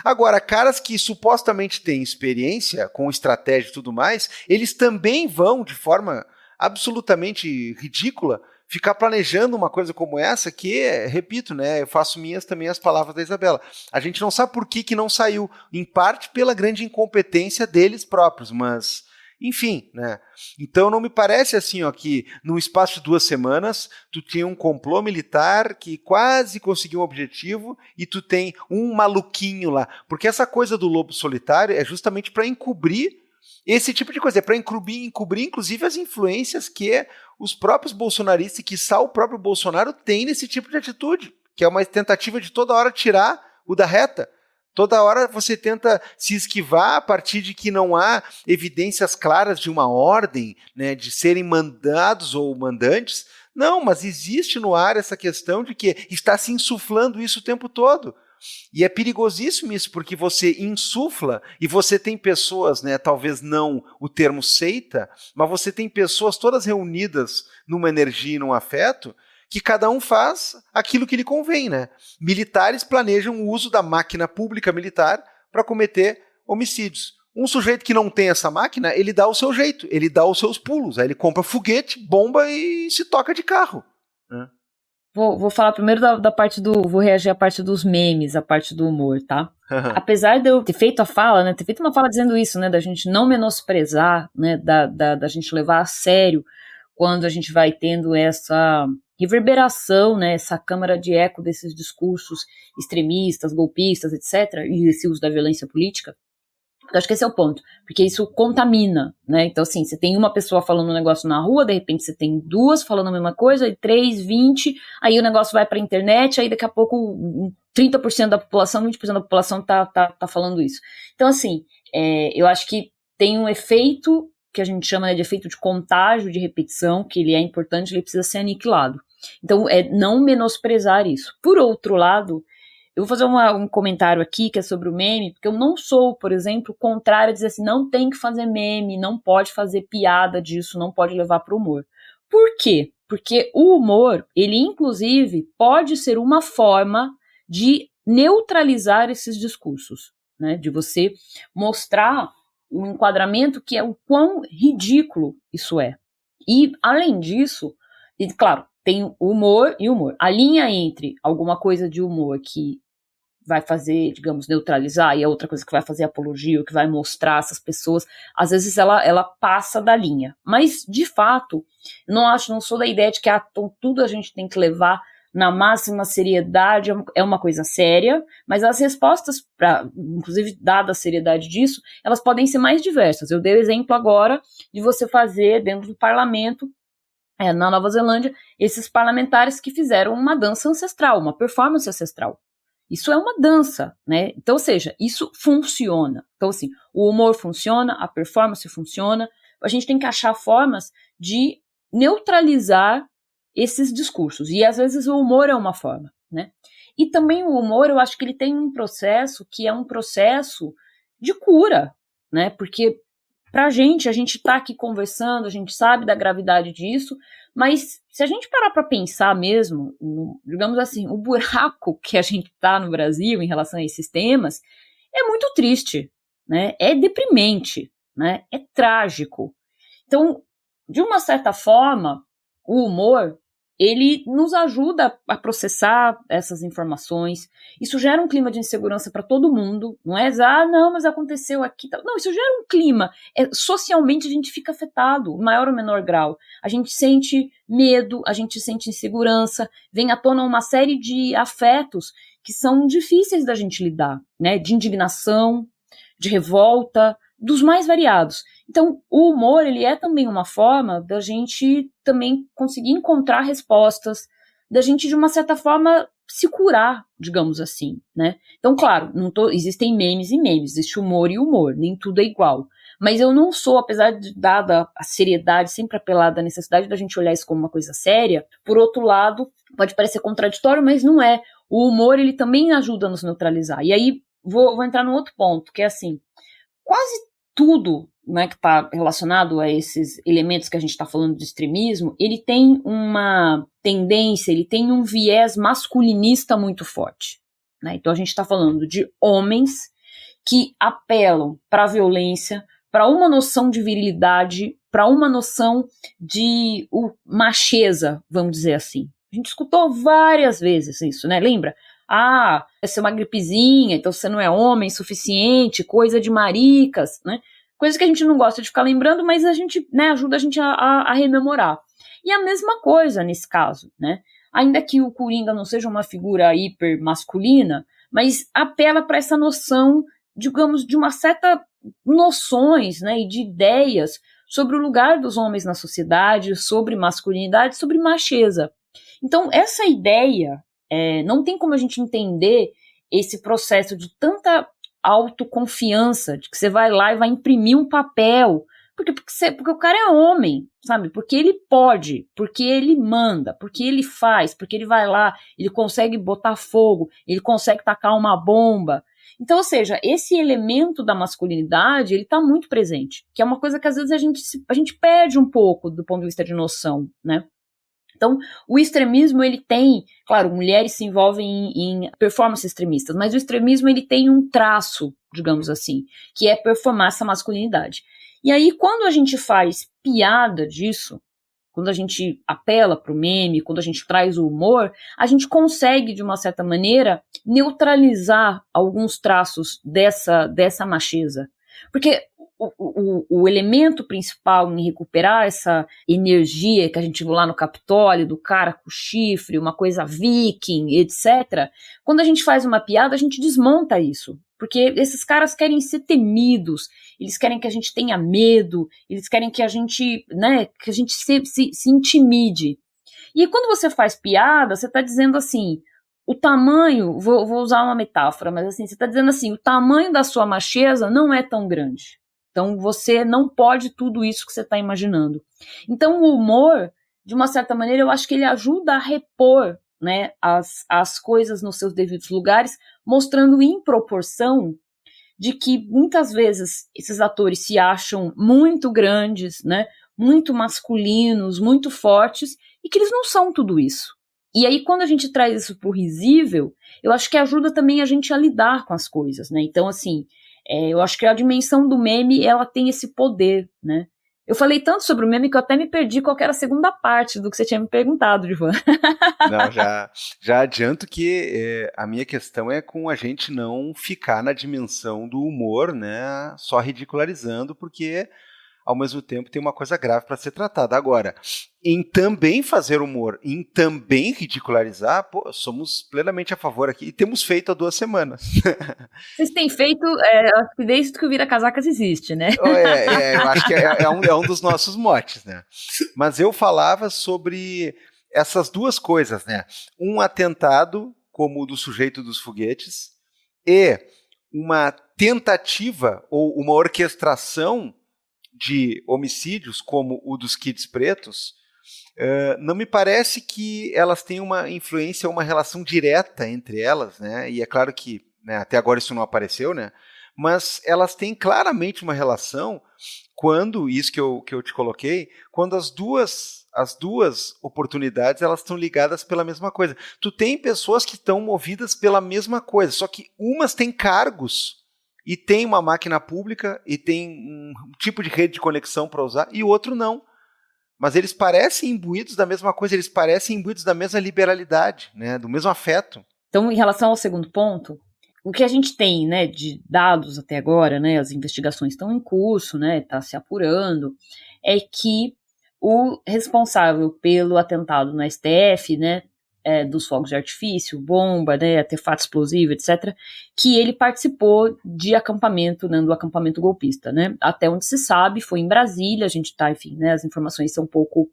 S2: Agora, caras que supostamente têm experiência com estratégia e tudo mais, eles também vão, de forma absolutamente ridícula, ficar planejando uma coisa como essa que, repito, né, eu faço minhas também as palavras da Isabela. A gente não sabe por que não saiu, em parte pela grande incompetência deles próprios, mas enfim, né? Então não me parece assim, ó, que num espaço de 2 semanas tu tinha um complô militar que quase conseguiu um objetivo e tu tem um maluquinho lá. Porque essa coisa do lobo solitário é justamente para encobrir esse tipo de coisa, é para encobrir inclusive as influências que os próprios bolsonaristas e quiçá o próprio Bolsonaro tem nesse tipo de atitude, que é uma tentativa de toda hora tirar o da reta. Toda hora você tenta se esquivar a partir de que não há evidências claras de uma ordem, né, de serem mandados ou mandantes. Não, mas existe no ar essa questão de que está se insuflando isso o tempo todo. E é perigosíssimo isso, porque você insufla e você tem pessoas, né, talvez não o termo seita, mas você tem pessoas todas reunidas numa energia e num afeto, que cada um faz aquilo que lhe convém, né? Militares planejam o uso da máquina pública militar para cometer homicídios. Um sujeito que não tem essa máquina, ele dá o seu jeito, ele dá os seus pulos, aí ele compra foguete, bomba e se toca de carro, né?
S4: Vou falar primeiro da parte vou reagir à parte dos memes, à parte do humor, tá? Apesar de eu ter feito a fala, né, ter feito uma fala dizendo isso, né, da gente não menosprezar, né, da gente levar a sério quando a gente vai tendo essa reverberação, né, essa câmara de eco desses discursos extremistas, golpistas, etc., e esse uso da violência política. Eu acho que esse é o ponto, porque isso contamina, né? Então, assim, você tem uma pessoa falando um negócio na rua, de repente você tem 2 falando a mesma coisa, e 3, 20, aí o negócio vai pra internet, aí daqui a pouco 30% da população, 20% da população tá falando isso. Então, assim, eu acho que tem um efeito que a gente chama, né, de efeito de contágio, de repetição, que ele é importante, ele precisa ser aniquilado. Então, não menosprezar isso. Por outro lado, Eu vou fazer um comentário aqui que é sobre o meme, porque eu não sou, por exemplo, contrário a dizer assim, não tem que fazer meme, não pode fazer piada disso, não pode levar para o humor. Por quê? Porque o humor, ele inclusive pode ser uma forma de neutralizar esses discursos, né? De você mostrar um enquadramento que é o quão ridículo isso é. E, além disso, e, claro, tem humor e humor. A linha entre alguma coisa de humor que vai fazer, digamos, neutralizar, e a outra coisa que vai fazer apologia, ou que vai mostrar essas pessoas, às vezes ela passa da linha. Mas, de fato, não sou da ideia de que tudo a gente tem que levar na máxima seriedade, é uma coisa séria, mas as respostas, inclusive dada a seriedade disso, elas podem ser mais diversas. Eu dei o exemplo agora de você fazer dentro do parlamento, na Nova Zelândia, esses parlamentares que fizeram uma dança ancestral, uma performance ancestral. Isso é uma dança, né? Então, ou seja, isso funciona. Então, assim, o humor funciona, a performance funciona, a gente tem que achar formas de neutralizar esses discursos, e às vezes o humor é uma forma, né? E também o humor, eu acho que ele tem um processo que é um processo de cura, né? Porque a gente tá aqui conversando, a gente sabe da gravidade disso, mas se a gente parar para pensar mesmo, digamos assim, o buraco que a gente tá no Brasil em relação a esses temas é muito triste, né? É deprimente, né? É trágico. Então, de uma certa forma, o humor, ele nos ajuda a processar essas informações. Isso gera um clima de insegurança para todo mundo. Não é, não, mas aconteceu aqui. Não, isso gera um clima. Socialmente a gente fica afetado, em maior ou menor grau. A gente sente medo, a gente sente insegurança, vem à tona uma série de afetos que são difíceis da gente lidar, né? De indignação, de revolta, dos mais variados. Então, o humor, ele é também uma forma da gente também conseguir encontrar respostas, da gente, de uma certa forma, se curar, digamos assim, né? Então, claro, existem memes e memes, existe humor e humor, nem tudo é igual. Mas eu não sou, apesar de, dada a seriedade, sempre apelada à necessidade da gente olhar isso como uma coisa séria, por outro lado, pode parecer contraditório, mas não é. O humor, ele também ajuda a nos neutralizar. E aí, vou entrar num outro ponto, que é assim, quase tudo, né, que está relacionado a esses elementos que a gente está falando de extremismo, ele tem uma tendência, ele tem um viés masculinista muito forte, né? Então a gente está falando de homens que apelam para a violência, para uma noção de virilidade, para uma noção de macheza, vamos dizer assim. A gente escutou várias vezes isso, né? Lembra? Essa é uma gripezinha, então você não é homem suficiente, coisa de maricas, né? Coisas que a gente não gosta de ficar lembrando, mas a gente, né, ajuda a gente a rememorar. E a mesma coisa nesse caso, né? Ainda que o Coringa não seja uma figura hiper masculina, mas apela para essa noção, digamos, de uma certa noções, né, e de ideias sobre o lugar dos homens na sociedade, sobre masculinidade, sobre macheza. Então, essa ideia, não tem como a gente entender esse processo de tanta autoconfiança, de que você vai lá e vai imprimir um papel, porque o cara é homem, sabe? Porque ele pode, porque ele manda, porque ele faz, porque ele vai lá, ele consegue botar fogo, ele consegue tacar uma bomba. Então, ou seja, esse elemento da masculinidade, ele está muito presente, que é uma coisa que às vezes a gente perde um pouco do ponto de vista de noção, né? Então, o extremismo, ele tem, claro, mulheres se envolvem em performances extremistas, mas o extremismo, ele tem um traço, digamos assim, que é performar essa masculinidade. E aí, quando a gente faz piada disso, quando a gente apela para o meme, quando a gente traz o humor, a gente consegue, de uma certa maneira, neutralizar alguns traços dessa macheza. Porque o elemento principal em recuperar essa energia que a gente viu lá no Capitólio, do cara com chifre, uma coisa viking, etc., quando a gente faz uma piada, a gente desmonta isso. Porque esses caras querem ser temidos, eles querem que a gente tenha medo, eles querem que a gente, né, que a gente se intimide. E quando você faz piada, você está dizendo assim, o tamanho, vou usar uma metáfora, mas assim, você está dizendo assim, o tamanho da sua macheza não é tão grande. Então você não pode tudo isso que você está imaginando. Então o humor, de uma certa maneira, eu acho que ele ajuda a repor, né, as coisas nos seus devidos lugares, mostrando em proporção de que muitas vezes esses atores se acham muito grandes, né, muito masculinos, muito fortes, e que eles não são tudo isso. E aí, quando a gente traz isso pro risível, eu acho que ajuda também a gente a lidar com as coisas, né? Então, assim, eu acho que a dimensão do meme, ela tem esse poder, né? Eu falei tanto sobre o meme que eu até me perdi qual que era a segunda parte do que você tinha me perguntado, Divan.
S2: Não, já adianto que a minha questão é com a gente não ficar na dimensão do humor, né? Só ridicularizando, porque ao mesmo tempo tem uma coisa grave para ser tratada. Agora, em também fazer humor, em também ridicularizar, pô, somos plenamente a favor aqui e temos feito há 2 semanas.
S4: Vocês têm feito, acho que desde que o Vira Casacas existe, né?
S2: Eu acho que é um dos nossos motes, né? Mas eu falava sobre essas duas coisas, né? Um atentado, como o do sujeito dos foguetes, e uma tentativa ou uma orquestração de homicídios, como o dos Kids Pretos, não me parece que elas tenham uma influência ou uma relação direta entre elas, né? E é claro que, né, até agora isso não apareceu, né? Mas elas têm claramente uma relação quando, isso que eu te coloquei, quando as duas oportunidades elas estão ligadas pela mesma coisa. Tu tem pessoas que estão movidas pela mesma coisa, só que umas têm cargos e tem uma máquina pública e tem um tipo de rede de conexão para usar, e o outro não. Mas eles parecem imbuídos da mesma coisa, eles parecem imbuídos da mesma liberalidade, né, do mesmo afeto.
S4: Então, em relação ao segundo ponto, o que a gente tem, né, de dados até agora, né, as investigações estão em curso, né, está se apurando, é que o responsável pelo atentado no STF, né, dos fogos de artifício, bomba, né, artefato explosivo, etc., que ele participou de acampamento, né, do acampamento golpista, né, até onde se sabe, foi em Brasília, a gente está, enfim, né, as informações são um pouco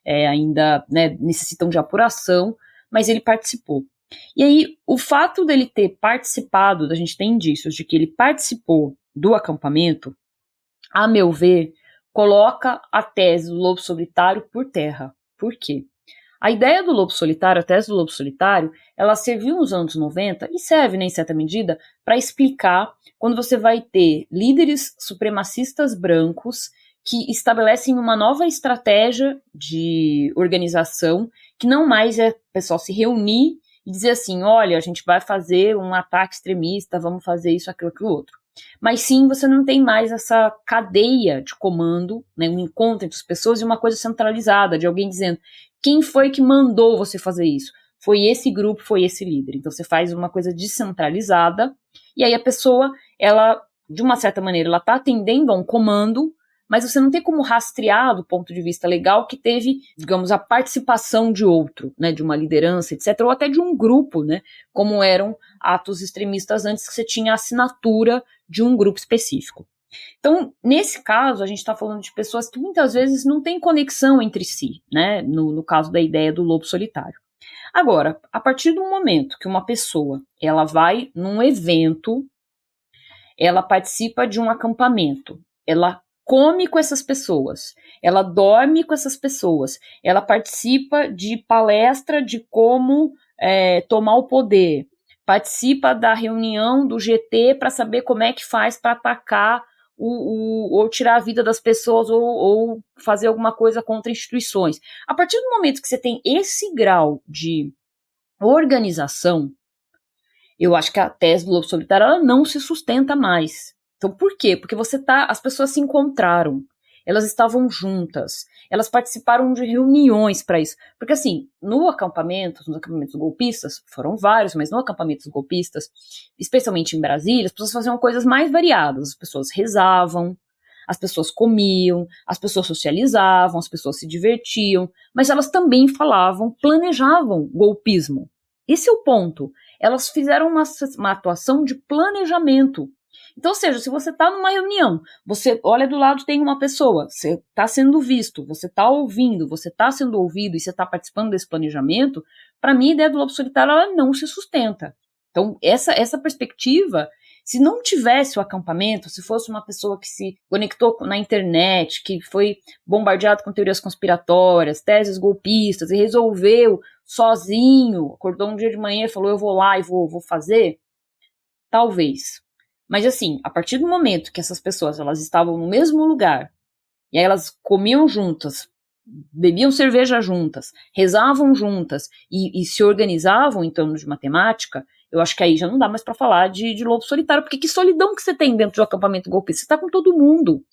S4: ainda, né, necessitam de apuração, mas ele participou. E aí, o fato dele ter participado, a gente tem indícios de que ele participou do acampamento, a meu ver, coloca a tese do lobo solitário por terra. Por quê? A ideia do lobo solitário, a tese do lobo solitário, ela serviu nos anos 90 e serve, né, em certa medida, para explicar quando você vai ter líderes supremacistas brancos que estabelecem uma nova estratégia de organização, que não mais é o pessoal se reunir e dizer assim, olha, a gente vai fazer um ataque extremista, vamos fazer isso, aquilo, outro. Mas sim, você não tem mais essa cadeia de comando, né, um encontro entre as pessoas e uma coisa centralizada, de alguém dizendo, quem foi que mandou você fazer isso? Foi esse grupo, foi esse líder. Então você faz uma coisa descentralizada, e aí a pessoa, ela, de uma certa maneira, ela está atendendo a um comando, mas você não tem como rastrear do ponto de vista legal que teve, digamos, a participação de outro, né, de uma liderança, etc., ou até de um grupo, né, como eram atos extremistas antes, que você tinha a assinatura de um grupo específico. Então, nesse caso, a gente está falando de pessoas que muitas vezes não têm conexão entre si, né, no caso da ideia do lobo solitário. Agora, a partir do momento que uma pessoa, ela vai num evento, ela participa de um acampamento, ela come com essas pessoas, ela dorme com essas pessoas, ela participa de palestra de como tomar o poder, participa da reunião do GT para saber como é que faz para atacar ou tirar a vida das pessoas ou fazer alguma coisa contra instituições. A partir do momento que você tem esse grau de organização, eu acho que a tese do lobo solitário ela não se sustenta mais. Então, por quê? Porque as pessoas se encontraram, elas estavam juntas, elas participaram de reuniões para isso. Porque, assim, nos acampamentos golpistas, foram vários, mas no acampamento dos golpistas, especialmente em Brasília, as pessoas faziam coisas mais variadas. As pessoas rezavam, as pessoas comiam, as pessoas socializavam, as pessoas se divertiam, mas elas também planejavam golpismo. Esse é o ponto. Elas fizeram uma atuação de planejamento. Então, ou seja, se você está numa reunião, você olha do lado, tem uma pessoa, você está sendo visto, você está ouvindo, você está sendo ouvido e você está participando desse planejamento, para mim a ideia do lobo solitário ela não se sustenta. Então, essa perspectiva, se não tivesse o acampamento, se fosse uma pessoa que se conectou na internet, que foi bombardeado com teorias conspiratórias, teses golpistas e resolveu sozinho, acordou um dia de manhã e falou, eu vou lá e vou fazer? Talvez. Mas assim, a partir do momento que essas pessoas elas estavam no mesmo lugar, e aí elas comiam juntas, bebiam cerveja juntas, rezavam juntas e se organizavam em torno de matemática, eu acho que aí já não dá mais para falar de lobo solitário, porque que solidão que você tem dentro do acampamento golpista? Você está com todo mundo.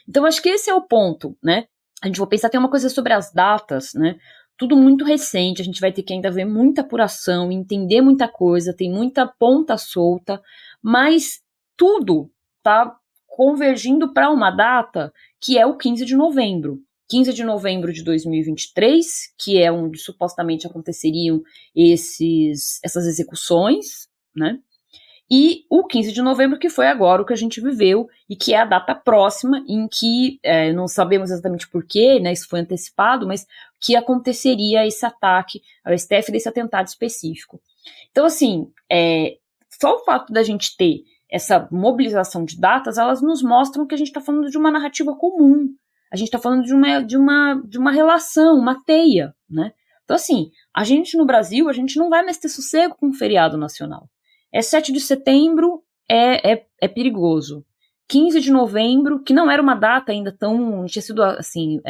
S4: Então acho que esse é o ponto, né? A gente vai pensar, tem uma coisa sobre as datas, né? Tudo muito recente, a gente vai ter que ainda ver muita apuração, entender muita coisa, tem muita ponta solta, mas tudo tá convergindo para uma data que é o 15 de novembro. 15 de novembro de 2023, que é onde supostamente aconteceriam essas execuções, né? E o 15 de novembro, que foi agora o que a gente viveu, e que é a data próxima em que, não sabemos exatamente porquê, né, isso foi antecipado, mas que aconteceria esse ataque ao STF desse atentado específico. Então, assim, só o fato da gente ter essa mobilização de datas, elas nos mostram que a gente está falando de uma narrativa comum, a gente está falando de uma relação, uma teia, né? Então, assim, a gente no Brasil, a gente não vai mais ter sossego com um feriado nacional. 7 de setembro é perigoso. 15 de novembro, que não era uma data ainda não tinha sido assim,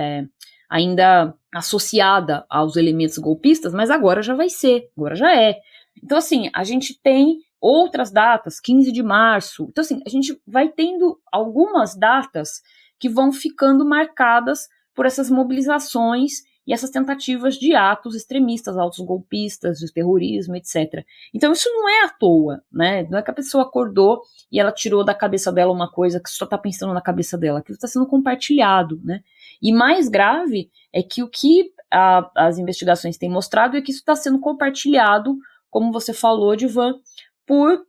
S4: ainda associada aos elementos golpistas, mas agora já vai ser, agora já é. Então, assim, a gente tem outras datas, 15 de março. Então, assim, a gente vai tendo algumas datas que vão ficando marcadas por essas mobilizações e essas tentativas de atos extremistas, atos golpistas, de terrorismo, etc. Então isso não é à toa, né? Não é que a pessoa acordou e ela tirou da cabeça dela uma coisa que só está pensando na cabeça dela, aquilo está sendo compartilhado, né? E mais grave é que o que as investigações têm mostrado é que isso está sendo compartilhado, como você falou, Divan, por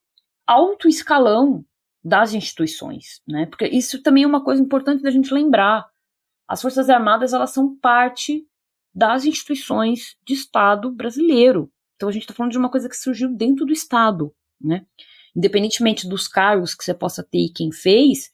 S4: alto escalão das instituições, né? Porque isso também é uma coisa importante da gente lembrar. As Forças Armadas, elas são parte das instituições de Estado brasileiro. Então a gente está falando de uma coisa que surgiu dentro do Estado, né? Independentemente dos cargos que você possa ter e quem fez,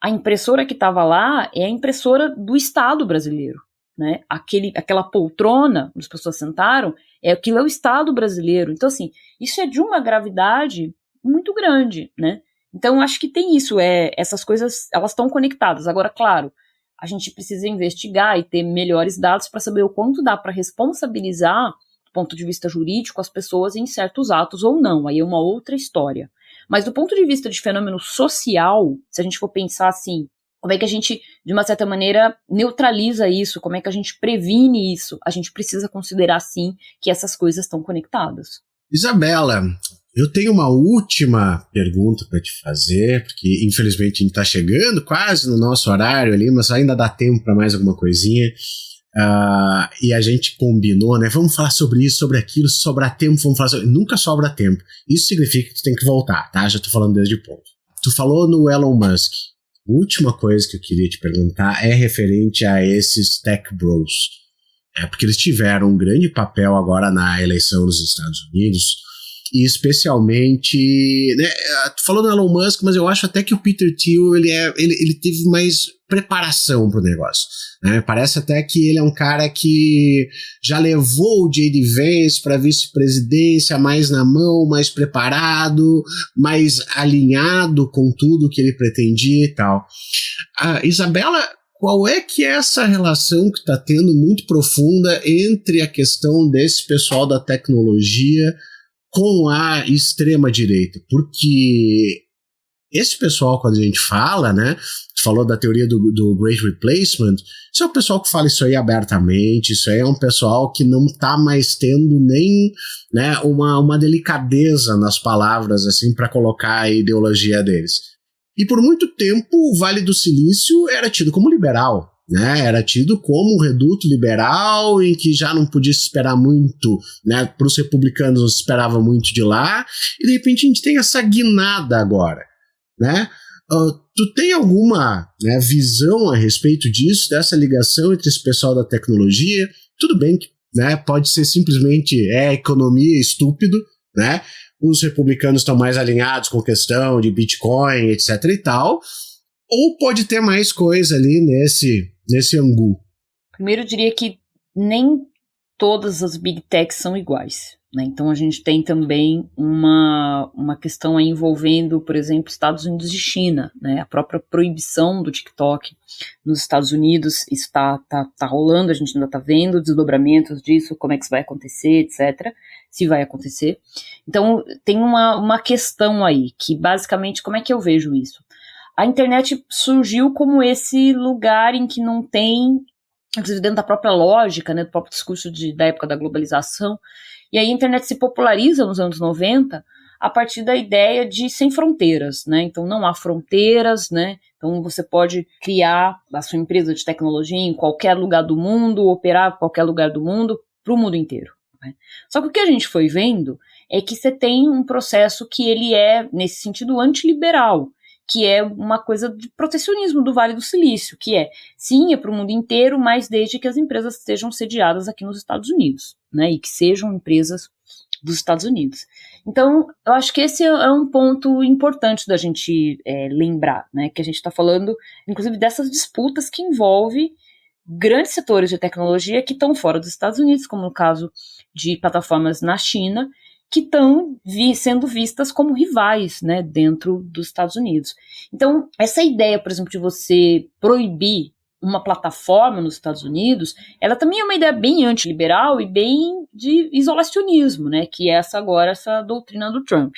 S4: a impressora que estava lá é a impressora do Estado brasileiro, né? Aquela poltrona onde as pessoas sentaram, aquilo é o Estado brasileiro. Então, assim, isso é de uma gravidade muito grande, né? Então, acho que tem isso, essas coisas, elas estão conectadas. Agora, claro, a gente precisa investigar e ter melhores dados para saber o quanto dá para responsabilizar, do ponto de vista jurídico, as pessoas em certos atos ou não. Aí é uma outra história. Mas do ponto de vista de fenômeno social, se a gente for pensar assim, como é que a gente, de uma certa maneira, neutraliza isso? Como é que a gente previne isso? A gente precisa considerar, sim, que essas coisas estão conectadas.
S1: Isabela, eu tenho uma última pergunta para te fazer, porque infelizmente a gente está chegando quase no nosso horário ali, mas ainda dá tempo para mais alguma coisinha. E a gente combinou, né? Vamos falar sobre isso, sobre aquilo, se sobrar tempo, vamos falar sobre... Nunca sobra tempo. Isso significa que tu tem que voltar, tá? Já tô falando desde o ponto. Tu falou no Elon Musk. A última coisa que eu queria te perguntar é referente a esses tech bros. Porque eles tiveram um grande papel agora na eleição nos Estados Unidos. E especialmente, né, tu falou no Elon Musk, mas eu acho até que o Peter Thiel, ele teve mais preparação pro negócio, né? Parece até que ele é um cara que já levou o J.D. Vance para vice-presidência mais na mão, mais preparado, mais alinhado com tudo que ele pretendia e tal. Isabela, qual é que é essa relação que está tendo muito profunda entre a questão desse pessoal da tecnologia com a extrema-direita? Porque esse pessoal, quando a gente fala, né, falou da teoria do Great Replacement, isso é o pessoal que fala isso aí abertamente, isso aí é um pessoal que não tá mais tendo nem, né, uma delicadeza nas palavras, assim, para colocar a ideologia deles. E por muito tempo o Vale do Silício era tido como liberal, né? Era tido como um reduto liberal em que já não podia se esperar muito, né? Para os republicanos não se esperava muito de lá, e de repente a gente tem essa guinada agora, né? Tu tem alguma, né, visão a respeito disso, dessa ligação entre esse pessoal da tecnologia? Tudo bem que, né, pode ser simplesmente economia estúpido, né? Os republicanos estão mais alinhados com questão de Bitcoin, etc e tal, ou pode ter mais coisa ali nesse angu?
S4: Primeiro eu diria que nem todas as big techs são iguais, né? Então a gente tem também uma questão aí envolvendo, por exemplo, Estados Unidos e China, né? A própria proibição do TikTok nos Estados Unidos está rolando, a gente ainda está vendo desdobramentos disso, como é que isso vai acontecer, etc., se vai acontecer. Então tem uma questão aí, que basicamente, como é que eu vejo isso? A internet surgiu como esse lugar em que não tem, inclusive dentro da própria lógica, né, do próprio discurso da época da globalização, e aí a internet se populariza nos anos 90 a partir da ideia de sem fronteiras, né, então não há fronteiras, né, então você pode criar a sua empresa de tecnologia em qualquer lugar do mundo, operar em qualquer lugar do mundo, para o mundo inteiro, né. Só que o que a gente foi vendo é que você tem um processo que ele é, nesse sentido, antiliberal, que é uma coisa de protecionismo do Vale do Silício, que é, sim, é para o mundo inteiro, mas desde que as empresas estejam sediadas aqui nos Estados Unidos, né, e que sejam empresas dos Estados Unidos. Então, eu acho que esse é um ponto importante da gente lembrar, né, que a gente está falando, inclusive, dessas disputas que envolvem grandes setores de tecnologia que estão fora dos Estados Unidos, como no caso de plataformas na China, que estão sendo vistas como rivais, né, dentro dos Estados Unidos. Então, essa ideia, por exemplo, de você proibir uma plataforma nos Estados Unidos, ela também é uma ideia bem antiliberal e bem de isolacionismo, né, que é essa doutrina do Trump.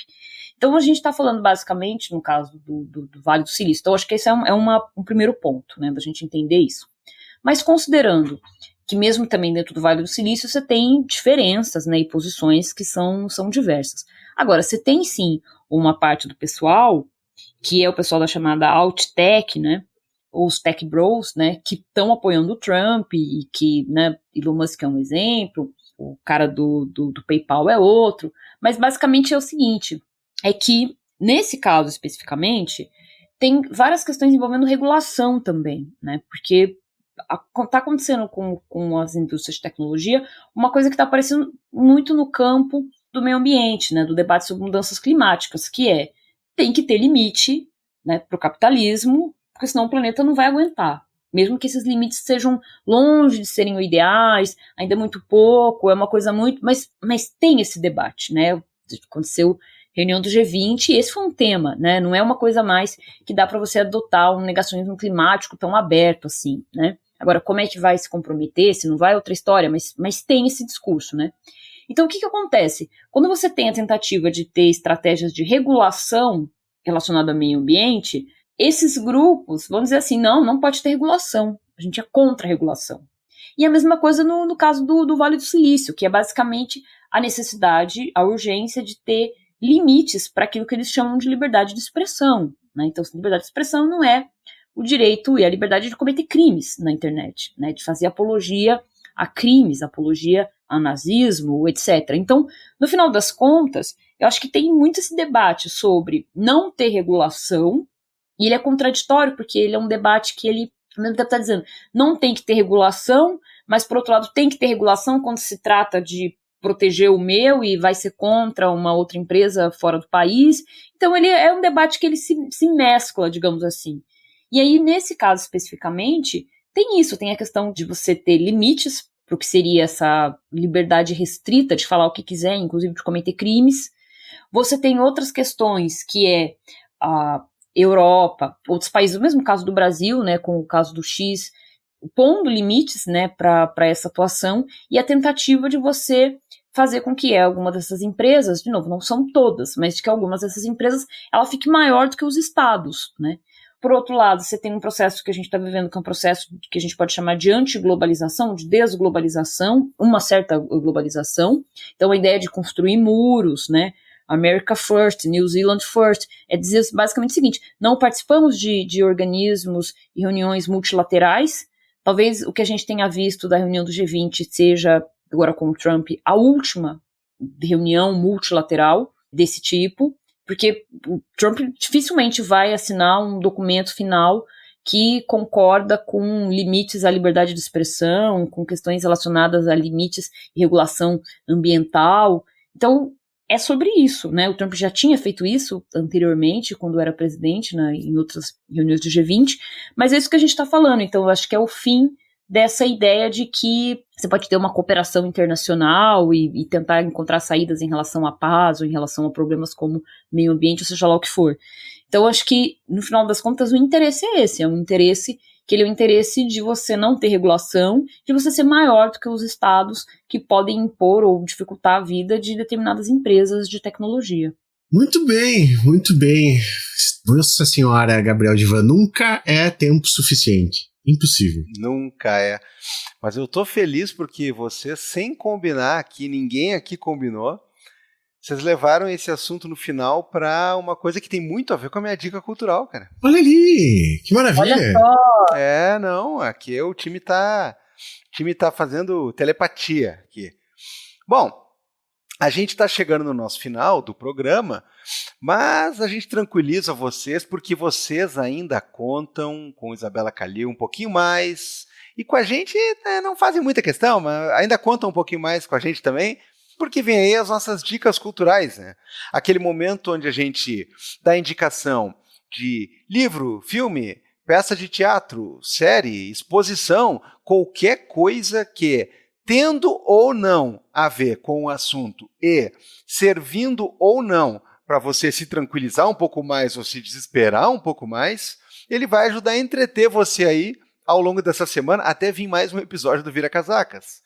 S4: Então, a gente está falando basicamente, no caso do Vale do Silício. Então, acho que esse é um primeiro ponto, né, da gente entender isso. Mas considerando que mesmo também dentro do Vale do Silício você tem diferenças, né, e posições que são diversas. Agora, você tem sim uma parte do pessoal, que é o pessoal da chamada alt-tech, né, ou os tech bros, né, que estão apoiando o Trump e que, né, Elon Musk é um exemplo, o cara do PayPal é outro, mas basicamente é o seguinte, é que nesse caso especificamente tem várias questões envolvendo regulação também, né, porque está acontecendo com as indústrias de tecnologia uma coisa que está aparecendo muito no campo do meio ambiente, né, do debate sobre mudanças climáticas, que tem que ter limite, né, para o capitalismo, porque senão o planeta não vai aguentar. Mesmo que esses limites sejam longe de serem ideais, ainda é muito pouco, é uma coisa muito... Mas tem esse debate, né? Aconteceu reunião do G20 e esse foi um tema, né? Não é uma coisa mais que dá para você adotar um negacionismo climático tão aberto assim, né? Agora, como é que vai se comprometer? Se não vai, é outra história, mas tem esse discurso, né? Então, o que acontece? Quando você tem a tentativa de ter estratégias de regulação relacionada ao meio ambiente, esses grupos vão dizer assim, não pode ter regulação, a gente é contra a regulação. E a mesma coisa no caso do Vale do Silício, que é basicamente a necessidade, a urgência de ter limites para aquilo que eles chamam de liberdade de expressão, né? Então, liberdade de expressão não é o direito e a liberdade de cometer crimes na internet, né? De fazer apologia a crimes, apologia a nazismo, etc. Então, no final das contas, eu acho que tem muito esse debate sobre não ter regulação, e ele é contraditório, porque ele é um debate que ele, ao mesmo tempo, está dizendo, não tem que ter regulação, mas, por outro lado, tem que ter regulação quando se trata de proteger o meu e vai ser contra uma outra empresa fora do país. Então, ele é um debate que ele se mescla, digamos assim. E aí, nesse caso especificamente, tem isso, tem a questão de você ter limites para o que seria essa liberdade restrita de falar o que quiser, inclusive de cometer crimes. Você tem outras questões, que é a Europa, outros países, o mesmo caso do Brasil, né, com o caso do X, pondo limites, né, para essa atuação, e a tentativa de você fazer com que alguma dessas empresas, de novo, não são todas, mas de que algumas dessas empresas, ela fique maior do que os estados, né. Por outro lado, você tem um processo que a gente está vivendo, que é um processo que a gente pode chamar de antiglobalização, de desglobalização, uma certa globalização. Então, a ideia de construir muros, né, America First, New Zealand First, é dizer basicamente o seguinte, não participamos de organismos e reuniões multilaterais, talvez o que a gente tenha visto da reunião do G20 seja, agora com o Trump, a última reunião multilateral desse tipo, porque o Trump dificilmente vai assinar um documento final que concorda com limites à liberdade de expressão, com questões relacionadas a limites e regulação ambiental. Então, é sobre isso, né? O Trump já tinha feito isso anteriormente, quando era presidente, né, em outras reuniões do G20, mas é isso que a gente está falando. Então, eu acho que é o fim dessa ideia de que você pode ter uma cooperação internacional e tentar encontrar saídas em relação à paz ou em relação a problemas como meio ambiente, ou seja lá o que for. Então, acho que, no final das contas, o interesse é esse, é um interesse que ele é o interesse de você não ter regulação, de você ser maior do que os estados que podem impor ou dificultar a vida de determinadas empresas de tecnologia.
S1: Muito bem, muito bem. Nossa Senhora, Gabriel Divan, nunca é tempo suficiente. Impossível.
S2: Nunca é. Mas eu tô feliz porque vocês, sem combinar aqui, ninguém aqui combinou, vocês levaram esse assunto no final para uma coisa que tem muito a ver com a minha dica cultural, cara.
S1: Olha ali, que maravilha.
S4: Olha só.
S2: Não, aqui o time tá fazendo telepatia aqui. Bom, a gente está chegando no nosso final do programa, mas a gente tranquiliza vocês porque vocês ainda contam com Isabela Calil um pouquinho mais, e com a gente não fazem muita questão, mas ainda contam um pouquinho mais com a gente também, porque vem aí as nossas dicas culturais, né? Aquele momento onde a gente dá indicação de livro, filme, peça de teatro, série, exposição, qualquer coisa que, tendo ou não a ver com o assunto e servindo ou não para você se tranquilizar um pouco mais ou se desesperar um pouco mais, ele vai ajudar a entreter você aí ao longo dessa semana até vir mais um episódio do Vira Casacas.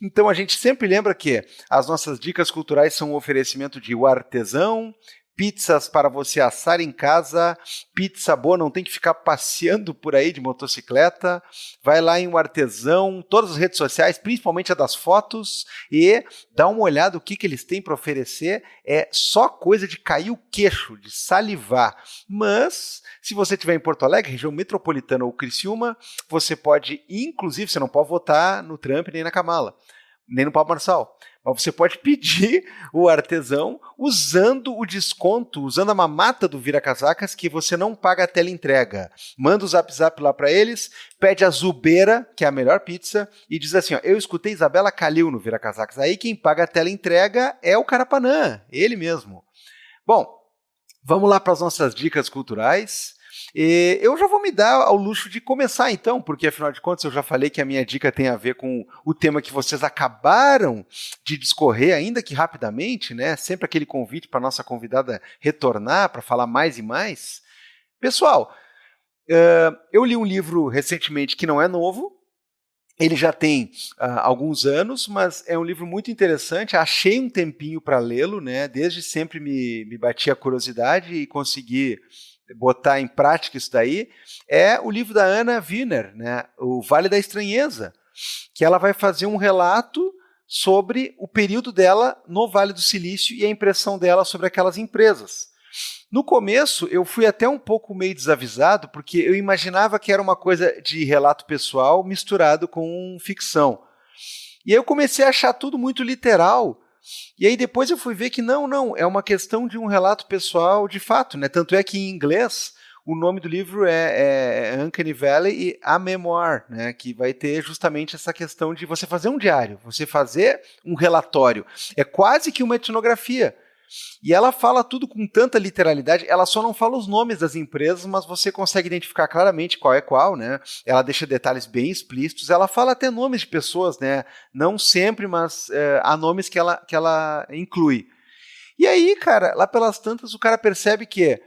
S2: Então a gente sempre lembra que as nossas dicas culturais são um oferecimento de O Artesão, pizzas para você assar em casa, pizza boa, não tem que ficar passeando por aí de motocicleta. Vai lá em O Artesão, todas as redes sociais, principalmente a das fotos, e dá uma olhada o que eles têm para oferecer. É só coisa de cair o queixo, de salivar. Mas, se você estiver em Porto Alegre, região metropolitana ou Criciúma, você pode, inclusive, você não pode votar no Trump nem na Kamala, nem no Pablo Marçal. Mas você pode pedir o Artesão usando o desconto, usando a mamata do Vira Casacas, que você não paga a teleentrega. Manda o zap lá para eles, pede a Zubeira, que é a melhor pizza, e diz assim, ó, eu escutei Isabela Calil no Vira Casacas. Aí quem paga a teleentrega é o Carapanã, ele mesmo. Bom, vamos lá para as nossas dicas culturais. E eu já vou me dar ao luxo de começar então, porque afinal de contas eu já falei que a minha dica tem a ver com o tema que vocês acabaram de discorrer, ainda que rapidamente, né? Sempre aquele convite para a nossa convidada retornar para falar mais e mais. Pessoal, eu li um livro recentemente que não é novo, ele já tem alguns anos, mas é um livro muito interessante, achei um tempinho para lê-lo, né? Desde sempre me batia a curiosidade e consegui botar em prática isso daí, é o livro da Anna Wiener, né, O Vale da Estranheza, que ela vai fazer um relato sobre o período dela no Vale do Silício e a impressão dela sobre aquelas empresas. No começo, eu fui até um pouco meio desavisado, porque eu imaginava que era uma coisa de relato pessoal misturado com ficção. E aí eu comecei a achar tudo muito literal. E aí depois eu fui ver que não, é uma questão de um relato pessoal de fato, né? Tanto é que em inglês o nome do livro é Uncanny Valley e A Memoir, né? Que vai ter justamente essa questão de você fazer um diário, você fazer um relatório. É quase que uma etnografia. E ela fala tudo com tanta literalidade, ela só não fala os nomes das empresas, mas você consegue identificar claramente qual é qual, né? Ela deixa detalhes bem explícitos, ela fala até nomes de pessoas, né? Não sempre, mas há nomes que ela inclui. E aí, cara, lá pelas tantas, o cara percebe que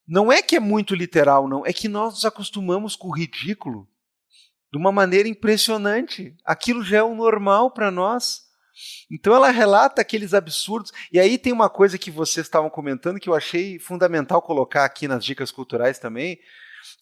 S2: não é que é muito literal, não, é que nós nos acostumamos com o ridículo de uma maneira impressionante. Aquilo já é o normal para nós. Então ela relata aqueles absurdos, e aí tem uma coisa que vocês estavam comentando que eu achei fundamental colocar aqui nas dicas culturais também,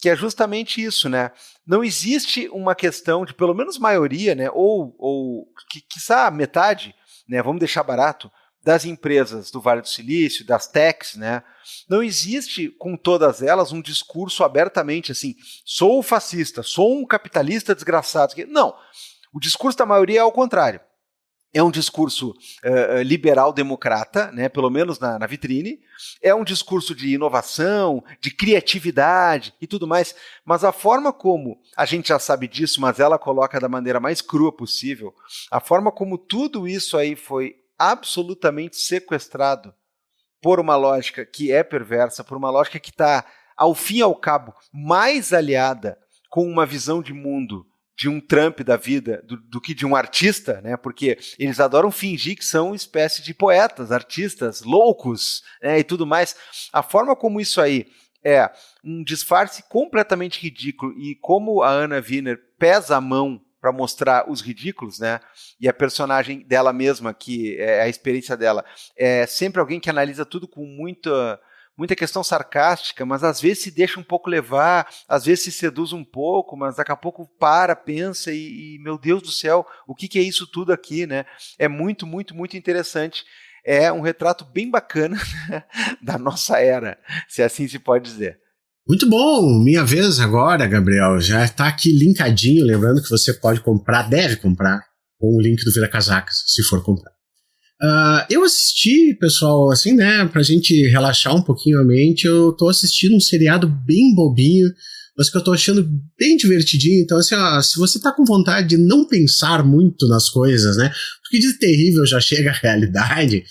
S2: que é justamente isso, né? Não existe uma questão de, pelo menos maioria, né, ou quiçá metade, né, vamos deixar barato, das empresas do Vale do Silício, das techs, né? Não existe com todas elas um discurso abertamente assim, sou fascista, sou um capitalista desgraçado. Não, o discurso da maioria é ao contrário. É um discurso liberal-democrata, né, pelo menos na vitrine, é um discurso de inovação, de criatividade e tudo mais, mas a forma como, a gente já sabe disso, mas ela coloca da maneira mais crua possível, a forma como tudo isso aí foi absolutamente sequestrado por uma lógica que é perversa, por uma lógica que está, ao fim e ao cabo, mais aliada com uma visão de mundo de um Trump da vida do que de um artista, né? Porque eles adoram fingir que são espécie de poetas, artistas, loucos, né? E tudo mais. A forma como isso aí é um disfarce completamente ridículo e como a Anna Wiener pesa a mão para mostrar os ridículos, né? E a personagem dela mesma, que é a experiência dela, é sempre alguém que analisa tudo com muita questão sarcástica, mas às vezes se deixa um pouco levar, às vezes se seduz um pouco, mas daqui a pouco pensa e meu Deus do céu, o que é isso tudo aqui, né? É muito, muito, muito interessante. É um retrato bem bacana da nossa era, se assim se pode dizer.
S1: Muito bom, minha vez agora, Gabriel, já está aqui linkadinho, lembrando que você pode comprar, deve comprar, com o link do Vira Casacas, se for comprar. Eu assisti, pessoal, assim, né, pra gente relaxar um pouquinho a mente, eu tô assistindo um seriado bem bobinho, mas que eu tô achando bem divertidinho, então assim, se você tá com vontade de não pensar muito nas coisas, né, porque de terrível já chega a realidade,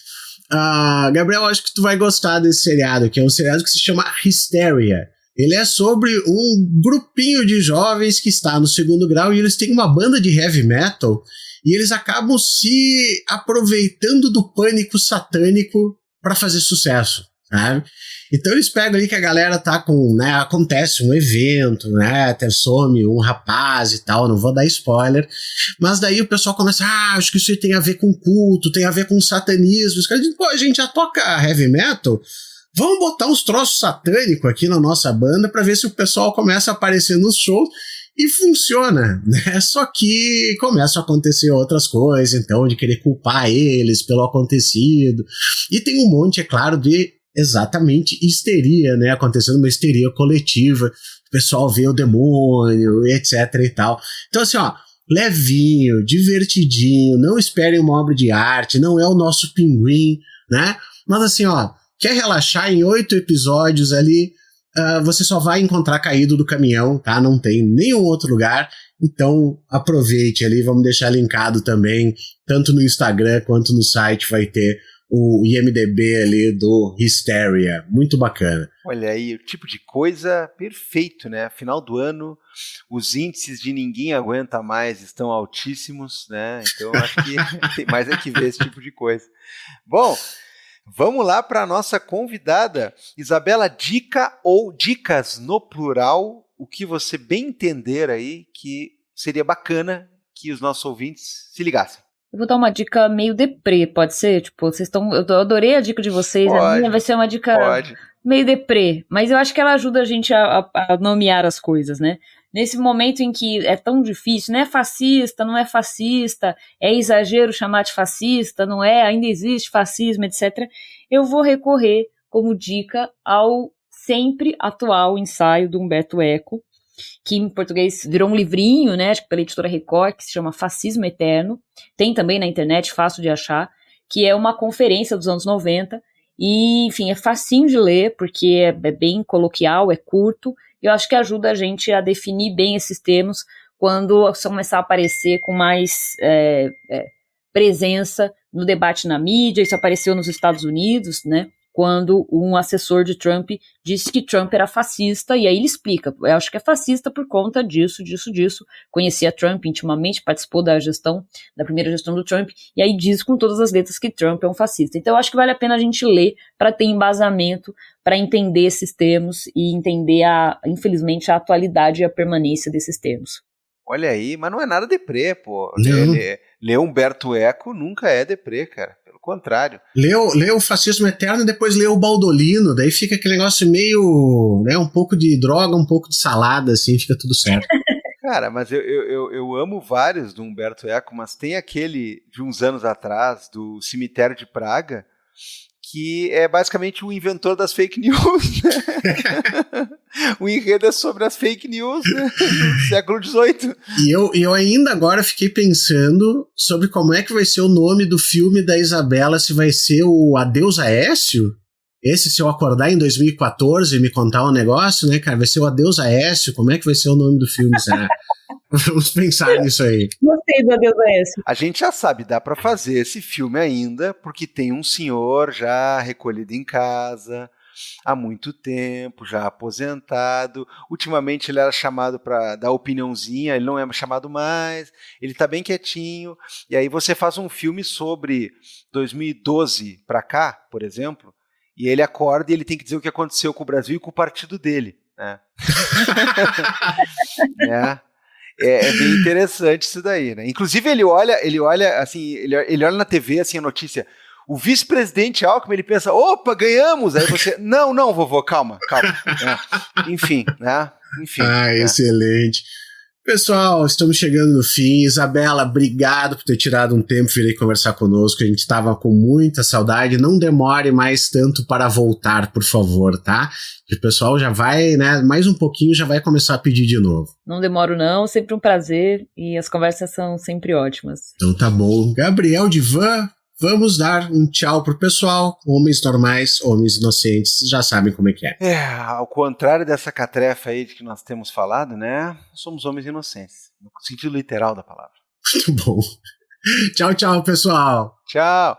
S1: Gabriel, acho que tu vai gostar desse seriado, que é um seriado que se chama Hysteria. Ele é sobre um grupinho de jovens que está no 2º grau e eles têm uma banda de heavy metal e eles acabam se aproveitando do pânico satânico para fazer sucesso, sabe? Então eles pegam ali que a galera tá com, né, acontece um evento, né, some um rapaz e tal, não vou dar spoiler, mas daí o pessoal começa, acho que isso aí tem a ver com culto, tem a ver com satanismo, os caras dizem, pô, a gente já toca heavy metal, vamos botar uns troços satânicos aqui na nossa banda para ver se o pessoal começa a aparecer nos shows e funciona, né? Só que começam a acontecer outras coisas, então, de querer culpar eles pelo acontecido. E tem um monte, é claro, de exatamente histeria, né? Acontecendo uma histeria coletiva, o pessoal vê o demônio, etc e tal. Então, assim, levinho, divertidinho, não esperem uma obra de arte, não é o nosso Pinguim, né? Mas assim, quer relaxar em 8 episódios ali, você só vai encontrar caído do caminhão, tá? Não tem nenhum outro lugar, então aproveite ali, vamos deixar linkado também, tanto no Instagram quanto no site vai ter o IMDb ali do Hysteria, muito bacana.
S2: Olha aí, o tipo de coisa perfeito, né? Final do ano, os índices de ninguém aguenta mais estão altíssimos, né? Então acho que tem mais é que ver esse tipo de coisa. Bom, vamos lá para a nossa convidada. Isabela, dica ou dicas no plural, o que você bem entender aí que seria bacana que os nossos ouvintes se ligassem.
S4: Eu vou dar uma dica meio deprê, pode ser? Tipo, eu adorei a dica de vocês, a minha vai ser uma dica meio deprê, mas eu acho que ela ajuda a gente a nomear as coisas, né? Nesse momento em que é tão difícil, não é fascista, não é fascista, é exagero chamar de fascista, não é, ainda existe fascismo, etc. Eu vou recorrer como dica ao sempre atual ensaio do Humberto Eco, que em português virou um livrinho, né, acho que pela editora Record, que se chama Fascismo Eterno, tem também na internet, fácil de achar, que é uma conferência dos anos 90, e, enfim, é facinho de ler, porque é bem coloquial, é curto, e eu acho que ajuda a gente a definir bem esses termos quando começar a aparecer com mais presença no debate na mídia. Isso apareceu nos Estados Unidos, né, quando um assessor de Trump disse que Trump era fascista, e aí ele explica, eu acho que é fascista por conta disso, conhecia Trump intimamente, participou da primeira gestão do Trump, e aí diz com todas as letras que Trump é um fascista. Então eu acho que vale a pena a gente ler para ter embasamento, para entender esses termos e entender, infelizmente, a atualidade e a permanência desses termos.
S2: Olha aí, mas não é nada deprê, pô. Ler Humberto Eco nunca é deprê, cara. Contrário.
S1: Leu o Fascismo Eterno e depois leu o Baldolino, daí fica aquele negócio meio, né, um pouco de droga, um pouco de salada, assim, fica tudo certo.
S2: Cara, mas eu amo vários do Humberto Eco, mas tem aquele de uns anos atrás, do Cemitério de Praga, que é basicamente o inventor das fake news, né? O enredo é sobre as fake news, né? Do século XVIII.
S1: E eu ainda agora fiquei pensando sobre como é que vai ser o nome do filme da Isabela, se vai ser o Adeus Aécio? Esse, se eu acordar em 2014 e me contar um negócio, né, cara, vai ser o Adeus Aécio, como é que vai ser o nome do filme, será? Vamos pensar nisso aí.
S4: Gostei do Adeus Aécio.
S2: A gente já sabe, dá pra fazer esse filme ainda, porque tem um senhor já recolhido em casa, há muito tempo, já aposentado. Ultimamente ele era chamado para dar opiniãozinha, ele não é chamado mais, ele está bem quietinho. E aí você faz um filme sobre 2012 para cá, por exemplo, e ele acorda e ele tem que dizer o que aconteceu com o Brasil e com o partido dele, né? É bem interessante isso daí, né? Inclusive ele olha assim, ele olha na TV assim a notícia, o vice-presidente Alckmin, ele pensa, opa, ganhamos! Aí você, não, vovô, calma. Enfim, né?
S1: Excelente. Pessoal, estamos chegando no fim. Isabela, obrigado por ter tirado um tempo e vir aí conversar conosco. A gente estava com muita saudade. Não demore mais tanto para voltar, por favor, tá? Que o pessoal já vai, né, mais um pouquinho já vai começar a pedir de novo.
S4: Não demoro não, sempre um prazer e as conversas são sempre ótimas.
S1: Então tá bom. Gabriel Divan, vamos dar um tchau pro pessoal. Homens normais, homens inocentes, já sabem como é que é.
S2: Ao contrário dessa catrefa aí de que nós temos falado, né? Somos homens inocentes, no sentido literal da palavra.
S1: Muito bom. Tchau, pessoal.
S2: Tchau.